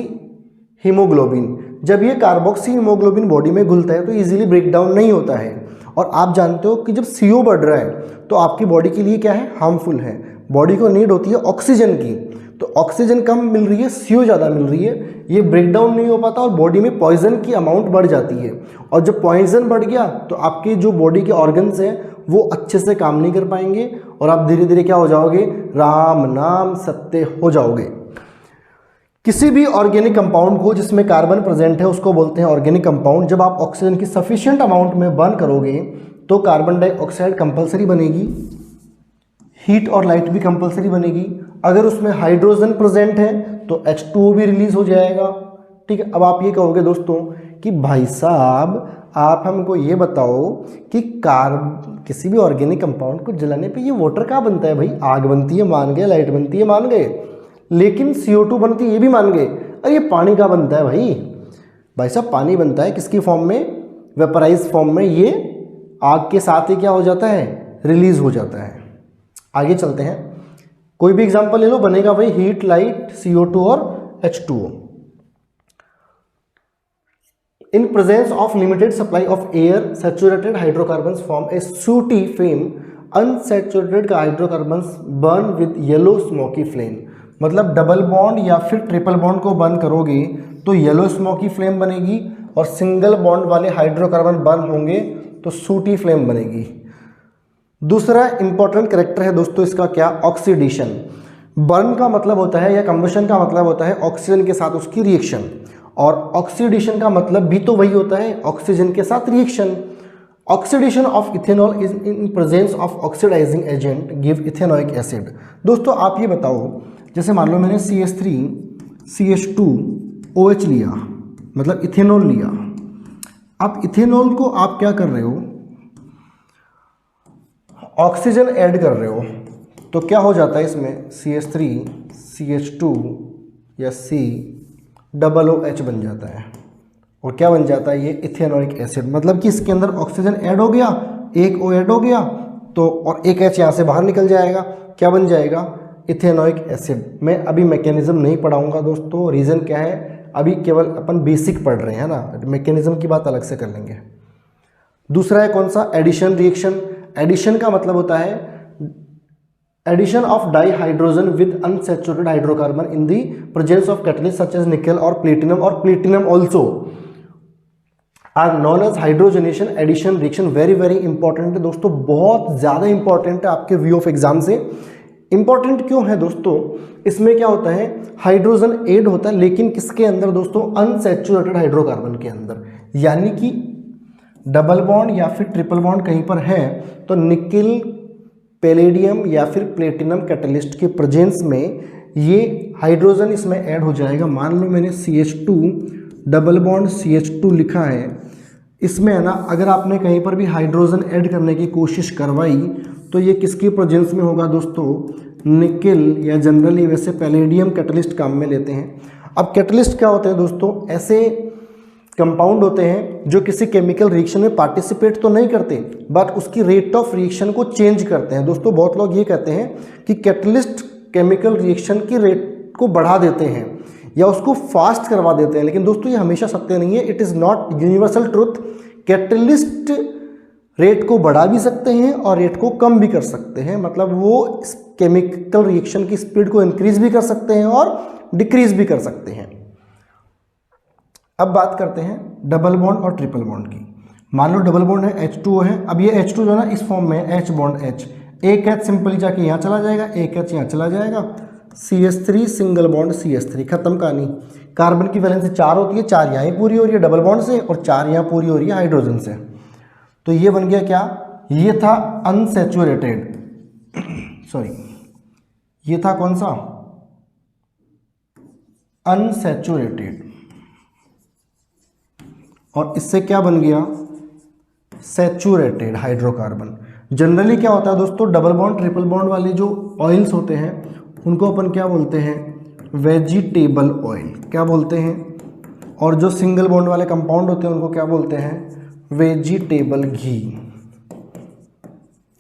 हीमोग्लोबिन। जब ये कार्बोक्सी हीमोग्लोबिन बॉडी में घुलता है तो इजीली ब्रेक डाउन नहीं होता है। और आप जानते हो कि जब CO बढ़ रहा है तो आपकी बॉडी के लिए क्या है, हार्मफुल है। बॉडी को नीड होती है ऑक्सीजन की, तो ऑक्सीजन कम मिल रही है, CO ज़्यादा मिल रही है, ये ब्रेक डाउन नहीं हो पाता और बॉडी में पॉइजन की अमाउंट बढ़ जाती है। और जब पॉइजन बढ़ गया तो आपके जो बॉडी के ऑर्गन्स हैं वो अच्छे से काम नहीं कर पाएंगे और आप धीरे धीरे क्या हो जाओगे, राम नाम सत्य हो जाओगे। किसी भी ऑर्गेनिक कंपाउंड को जिसमें कार्बन प्रेजेंट है उसको बोलते हैं ऑर्गेनिक कंपाउंड। जब आप ऑक्सीजन की सफिशिएंट अमाउंट में बर्न करोगे तो कार्बन डाइऑक्साइड कंपलसरी बनेगी, हीट और लाइट भी कंपलसरी बनेगी। अगर उसमें हाइड्रोजन प्रेजेंट है तो H2O भी रिलीज हो जाएगा। ठीक है, अब आप ये कहोगे दोस्तों कि भाई साहब आप हमको ये बताओ कि किसी भी ऑर्गेनिक कंपाउंड को जलाने पे ये वाटर कहाँ बनता है। भाई आग बनती है मान गए, लाइट बनती है मान गए, लेकिन CO2 बनती है ये भी मान गए। अरे ये पानी कहाँ बनता है भाई साहब पानी बनता है किसकी फॉर्म में, वेपराइज फॉर्म में। ये आग के साथ ही क्या हो जाता है, रिलीज हो जाता है। आगे चलते हैं, कोई भी एग्जांपल ले लो, बनेगा भाई हीट, लाइट, CO2 और H2O। In presence of limited supply of air, saturated hydrocarbons form a sooty flame. Unsaturated hydrocarbons burn with yellow smoky flame. मतलब डबल बॉन्ड या फिर ट्रिपल बॉन्ड को बर्न करोगे तो येलो स्मोकी फ्लेम बनेगी, और single bond वाले hydrocarbon burn होंगे तो सूटी फ्लेम बनेगी। दूसरा इंपॉर्टेंट कैरेक्टर है दोस्तों इसका क्या, ऑक्सीडेशन। बर्न का मतलब होता है या कंबशन का मतलब होता है ऑक्सीजन के साथ उसकी रिएक्शन, और ऑक्सीडेशन का मतलब भी तो वही होता है, ऑक्सीजन के साथ reaction. Oxidation of ethanol is in presence of oxidizing agent give ethanoic acid. दोस्तों आप ये बताओ, जैसे मान लो मैंने CH3 CH2OH लिया, मतलब इथेनॉल लिया। अब इथेनॉल को आप क्या कर रहे हो, ऑक्सीजन ऐड कर रहे हो, तो क्या हो जाता है इसमें CH3 CH2 या COOH बन जाता है, और क्या बन जाता है ये इथेनोइक एसिड। मतलब कि इसके अंदर ऑक्सीजन ऐड हो गया, एक O ऐड हो गया तो, और एक H यहाँ से बाहर निकल जाएगा, क्या बन जाएगा, इथेनोइक एसिड। मैं अभी मैकेनिज्म नहीं पढ़ाऊंगा दोस्तों, रीज़न क्या है, अभी केवल अपन बेसिक पढ़ रहे हैं ना, मैकेनिज्म की बात अलग से कर लेंगे। दूसरा है कौन सा, एडिशन रिएक्शन। एडिशन का मतलब होता है addition of dihydrogen with unsaturated hydrocarbon in the presence of catalyst such as nickel और platinum also are known as hydrogenation addition reaction. Very very important है दोस्तों, बहुत ज़्यादा इंपॉर्टेंट है आपके व्यू ऑफ एग्जाम से। इंपॉर्टेंट क्यों है दोस्तों, इसमें क्या होता है, हाइड्रोजन ऐड होता है, लेकिन किसके अंदर दोस्तों, अनसैचुरेटेड हाइड्रोकार्बन के अंदर। यानी कि डबल बॉन्ड या फिर ट्रिपल बॉन्ड कहीं पर है तो निकिल, पैलेडियम या फिर प्लेटिनम कैटलिस्ट के प्रेजेंस में ये हाइड्रोजन इसमें ऐड हो जाएगा। मान लो मैंने CH2 डबल बॉन्ड CH2 लिखा है, इसमें है ना, अगर आपने कहीं पर भी हाइड्रोजन ऐड करने की कोशिश करवाई तो ये किसकी प्रेजेंस में होगा दोस्तों, निकिल या जनरली वैसे पैलेडियम कैटलिस्ट काम में लेते हैं। अब कैटलिस्ट क्या होते हैं दोस्तों, ऐसे कंपाउंड होते हैं जो किसी केमिकल रिएक्शन में पार्टिसिपेट तो नहीं करते बट उसकी रेट ऑफ रिएक्शन को चेंज करते हैं। दोस्तों बहुत लोग ये कहते हैं कि कैटलिस्ट केमिकल रिएक्शन की रेट को बढ़ा देते हैं या उसको फास्ट करवा देते हैं, लेकिन दोस्तों ये हमेशा सत्य नहीं है, it is not universal truth. Catalyst rate को बढ़ा भी सकते हैं और रेट को कम भी कर सकते हैं, मतलब वो केमिकल रिएक्शन की स्पीड को इंक्रीज भी कर सकते हैं और डिक्रीज भी कर सकते हैं। अब बात करते हैं डबल बॉन्ड और ट्रिपल बॉन्ड की। मान लो डबल बॉन्ड है, H2O है। अब ये H2 जो है ना इस फॉर्म में है, H बॉन्ड H, एक H सिंपली जाके यहाँ चला जाएगा, एक H यहाँ चला जाएगा, CH3 सिंगल बॉन्ड CH3, खत्म कहानी। कार्बन की वैलेंसी 4 होती है, 4 यहाँ पूरी हो रही है डबल बॉन्ड से और 4 यहाँ पूरी हो रही है हाइड्रोजन से। तो ये बन गया क्या, ये था अनसैचुरेटेड, सॉरी ये था कौन सा, अनसैचुरेटेड, और इससे क्या बन गया, सैचुरेटेड हाइड्रोकार्बन। जनरली क्या होता है दोस्तों, डबल बॉन्ड ट्रिपल बॉन्ड वाले जो ऑयल्स होते हैं उनको अपन क्या बोलते हैं, वेजिटेबल ऑयल, क्या बोलते हैं, और जो सिंगल बॉन्ड वाले कंपाउंड होते हैं उनको क्या बोलते हैं, वेजिटेबल घी।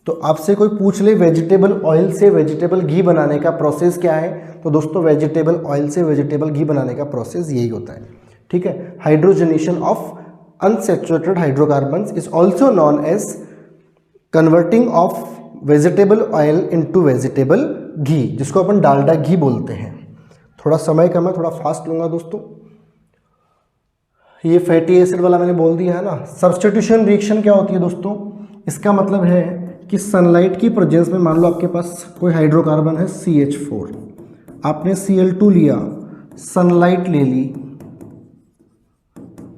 तो आपसे कोई पूछ ले वेजिटेबल ऑयल से वेजिटेबल घी बनाने का प्रोसेस क्या है, तो दोस्तों वेजिटेबल ऑयल से वेजिटेबल घी बनाने का प्रोसेस यही होता है, ठीक है। Hydrogenation of unsaturated hydrocarbons is also known as converting of vegetable oil into vegetable ghee, जिसको अपन डालडा घी बोलते हैं। थोड़ा समय कम है, थोड़ा फास्ट लूंगा दोस्तों। ये फैटी एसिड वाला मैंने बोल दिया है ना। सब्स्टिट्यूशन रिएक्शन क्या होती है दोस्तों, इसका मतलब है कि सनलाइट की प्रेजेंस में मान लो आपके पास कोई हाइड्रोकार्बन है CH4, आपने Cl2 लिया, सनलाइट ले ली,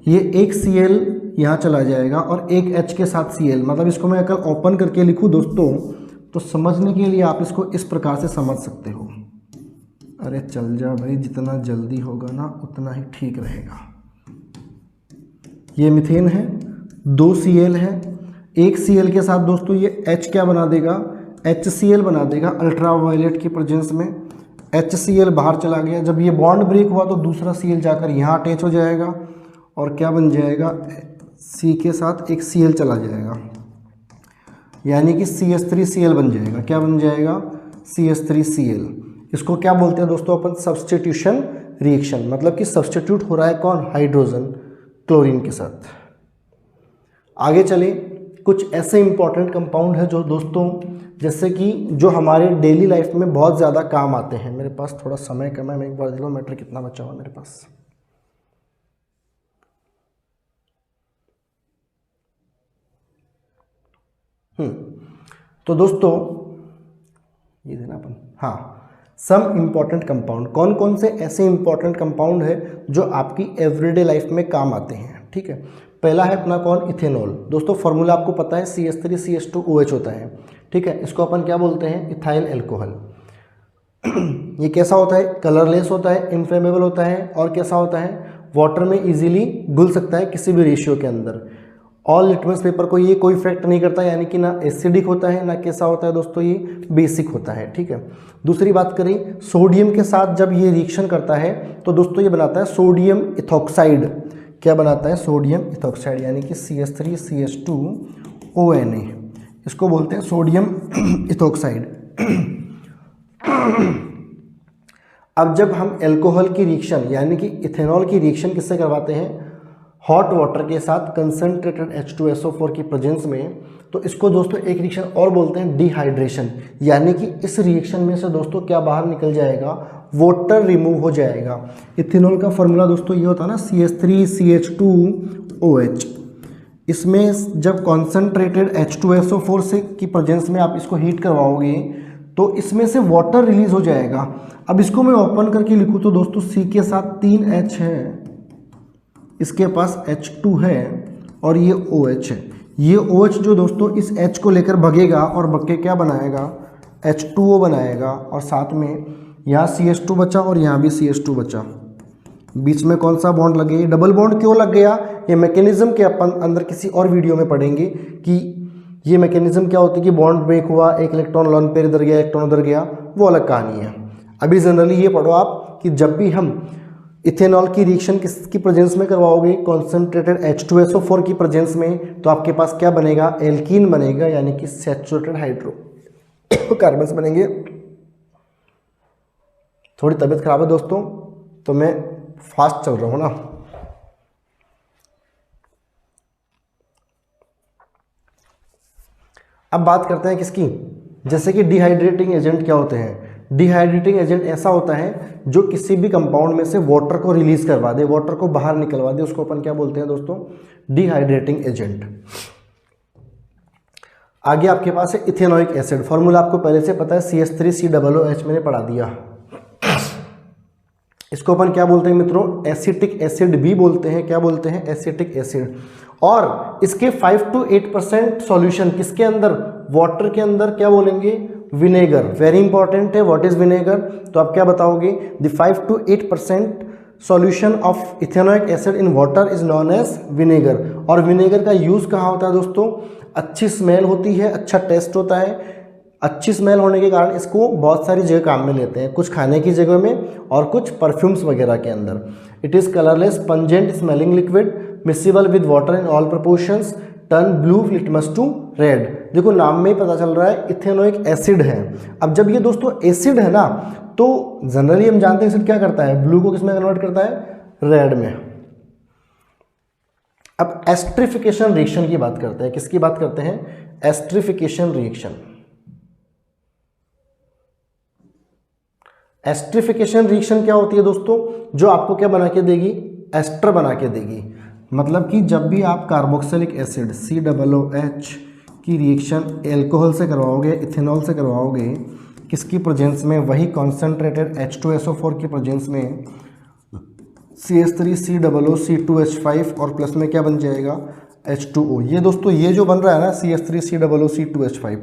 ये एक Cl यहाँ चला जाएगा और एक H के साथ Cl, मतलब इसको मैं अगर ओपन करके लिखूँ दोस्तों तो समझने के लिए आप इसको इस प्रकार से समझ सकते हो। अरे चल जा भाई, जितना जल्दी होगा ना उतना ही ठीक रहेगा। ये मीथेन है, 2 Cl है, एक Cl के साथ दोस्तों ये H क्या बना देगा, HCl बना देगा अल्ट्रावायलेट की प्रेजेंस में। HCl बाहर चला गया, जब ये बॉन्ड ब्रेक हुआ तो दूसरा Cl जाकर यहाँ अटैच हो जाएगा और क्या बन जाएगा, C के साथ एक Cl चला जाएगा, यानी कि CH3Cl बन जाएगा। क्या बन जाएगा, CH3Cl। इसको क्या बोलते हैं दोस्तों अपन, सब्स्टिट्यूशन रिएक्शन, मतलब कि सब्स्टिट्यूट हो रहा है कौन, हाइड्रोजन क्लोरीन के साथ। आगे चले, कुछ ऐसे इंपॉर्टेंट कंपाउंड है जो दोस्तों जैसे कि जो हमारे डेली लाइफ में बहुत ज़्यादा काम आते हैं। मेरे पास थोड़ा समय कम है, मैं एक बार देख लो मैटर कितना बचा हुआ मेरे पास। तो दोस्तों ये देना अपन, हाँ, सम इंपॉर्टेंट कंपाउंड, कौन कौन से ऐसे इंपॉर्टेंट कंपाउंड है जो आपकी एवरीडे लाइफ में काम आते हैं, ठीक है। पहला है अपना कौन, इथेनॉल। दोस्तों फॉर्मूला आपको पता है CH3CH2OH होता है, ठीक है। इसको अपन क्या बोलते हैं, इथाइल अल्कोहल। ये कैसा होता है, कलरलेस होता है, इनफ्लेमेबल होता है और कैसा होता है, वाटर में इजीली घुल सकता है किसी भी रेशियो के अंदर। ऑल लिटमस पेपर को ये कोई इफेक्ट नहीं करता, यानी कि ना एसिडिक होता है ना कैसा होता है दोस्तों, ये बेसिक होता है, ठीक है। दूसरी बात करें, सोडियम के साथ जब ये रिएक्शन करता है तो दोस्तों ये बनाता है सोडियम इथॉक्साइड। क्या बनाता है, सोडियम इथॉक्साइड, यानी कि CH3CH2ONA, इसको बोलते हैं सोडियम इथॉक्साइड। अब जब हम अल्कोहल की रिएक्शन यानी कि इथेनॉल की रिएक्शन किससे करवाते हैं, हॉट वाटर के साथ कंसनट्रेटेड H2SO4 की प्रेजेंस में, तो इसको दोस्तों एक रिएक्शन और बोलते हैं डिहाइड्रेशन, यानी कि इस रिएक्शन में से दोस्तों क्या बाहर निकल जाएगा, वाटर रिमूव हो जाएगा। इथेनॉल का फॉर्मूला दोस्तों ये होता है ना, CH3CH2OH। इसमें जब कॉन्सनट्रेटेड H2SO4 से की प्रेजेंस में आप इसको हीट करवाओगे तो इसमें से वाटर रिलीज हो जाएगा। अब इसको मैं ओपन करके लिखूँ तो दोस्तों C के साथ 3 H है, इसके पास H2 है और ये OH है। ये OH जो दोस्तों इस H को लेकर भगेगा और भग के क्या बनाएगा, H2O बनाएगा, और साथ में यहाँ CH2 बचा और यहाँ भी CH2 बचा। बीच में कौन सा बॉन्ड लगे, डबल बॉन्ड क्यों लग गया, ये मैकेनिज्म के अपन अंदर किसी और वीडियो में पढ़ेंगे कि ये मैकेनिज्म क्या होती है कि बॉन्ड ब्रेक हुआ, एक इलेक्ट्रॉन लोन पेयर इधर गया, इलेक्ट्रॉन उधर गया, वो अलग कहानी है। अभी जनरली ये पढ़ो आप कि जब भी हम इथेनॉल की रिएक्शन किसकी प्रेजेंस में करवाओगे, कॉन्सेंट्रेटेड H2SO4 की प्रेजेंस में, तो आपके पास क्या बनेगा, एल्कीन बनेगा, यानी कि सैचुरेटेड हाइड्रोकार्बन्स बनेंगे। थोड़ी तबीयत खराब है दोस्तों तो मैं फास्ट चल रहा हूँ ना। अब बात करते हैं किसकी, जैसे कि डिहाइड्रेटिंग एजेंट क्या होते हैं। डिहाइड्रेटिंग एजेंट ऐसा होता है जो किसी भी कंपाउंड में से वाटर को रिलीज करवा दे, वाटर को बाहर निकलवा दे, उसको अपन क्या बोलते हैं दोस्तों, डिहाइड्रेटिंग एजेंट। आगे आपके पास है इथेनोइक एसिड। फॉर्मूला आपको पहले से पता है, CH3COOH मैंने पढ़ा दिया। इसको अपन क्या बोलते हैं मित्रों, एसिटिक एसिड भी बोलते हैं। क्या बोलते हैं, एसिटिक एसिड। और इसके 5 to 8% सॉल्यूशन किसके अंदर, वाटर के अंदर, क्या बोलेंगे, विनेगर। वेरी इंपॉर्टेंट है, व्हाट इज विनेगर, तो आप क्या बताओगे, the 5 to 8% solution of ethanoic acid in water is known as vinegar. और विनेगर का यूज कहाँ होता है दोस्तों, अच्छी स्मेल होती है, अच्छा टेस्ट होता है। अच्छी स्मेल होने के कारण इसको बहुत सारी जगह काम में लेते हैं, कुछ खाने की जगह में और कुछ परफ्यूम्स वगैरह के अंदर। It is colourless, pungent smelling liquid, miscible with water in all proportions, turn blue litmus to red. देखो नाम में ही पता चल रहा है इथेनोइक एसिड है। अब जब ये दोस्तों एसिड है ना, तो जनरली हम जानते हैं एसिड क्या करता है, ब्लू को किसमें कन्वर्ट करता है, रेड में। अब एस्ट्रिफिकेशन रिएक्शन की बात करते हैं। किसकी बात करते हैं, एस्ट्रिफिकेशन रिएक्शन। एस्ट्रिफिकेशन रिएक्शन क्या होती है दोस्तों, जो आपको क्या बना के देगी, एस्टर बना के देगी। मतलब कि जब भी आप कार्बोक्सिलिक एसिड COOH की रिएक्शन एल्कोहल से करवाओगे, इथेनॉल से करवाओगे, किसकी प्रेजेंस में, वही कॉन्सेंट्रेटेड H2SO4 की प्रेजेंस में CH3COOC2H5 और प्लस में क्या बन जाएगा, H2O। ये दोस्तों ये जो बन रहा है ना CH3COOC2H5,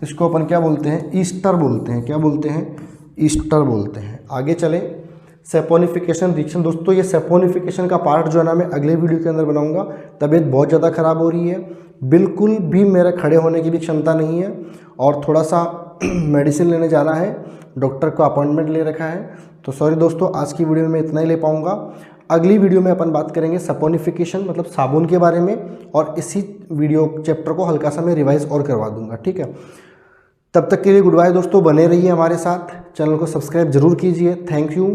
इसको अपन क्या बोलते हैं, ईस्टर बोलते हैं। क्या बोलते हैं, ईस्टर बोलते हैं। आगे चले, सेपोनिफिकेशन रिएक्शन। दोस्तों ये सेपोनिफिकेशन का पार्ट जो है ना मैं अगले वीडियो के अंदर बनाऊंगा। तबीयत बहुत ज़्यादा ख़राब हो रही है, बिल्कुल भी मेरे खड़े होने की भी क्षमता नहीं है, और थोड़ा सा मेडिसिन लेने जाना है, डॉक्टर को अपॉइंटमेंट ले रखा है। तो सॉरी दोस्तों, आज की वीडियो में मैं इतना ही ले पाऊँगा। अगली वीडियो में अपन बात करेंगे सेपोनिफिकेशन मतलब साबुन के बारे में, और इसी वीडियो चैप्टर को हल्का सा मैं रिवाइज और करवा दूंगा। ठीक है, तब तक के लिए गुड बाय दोस्तों, बने रहिए हमारे साथ, चैनल को सब्सक्राइब जरूर कीजिए। Thank you.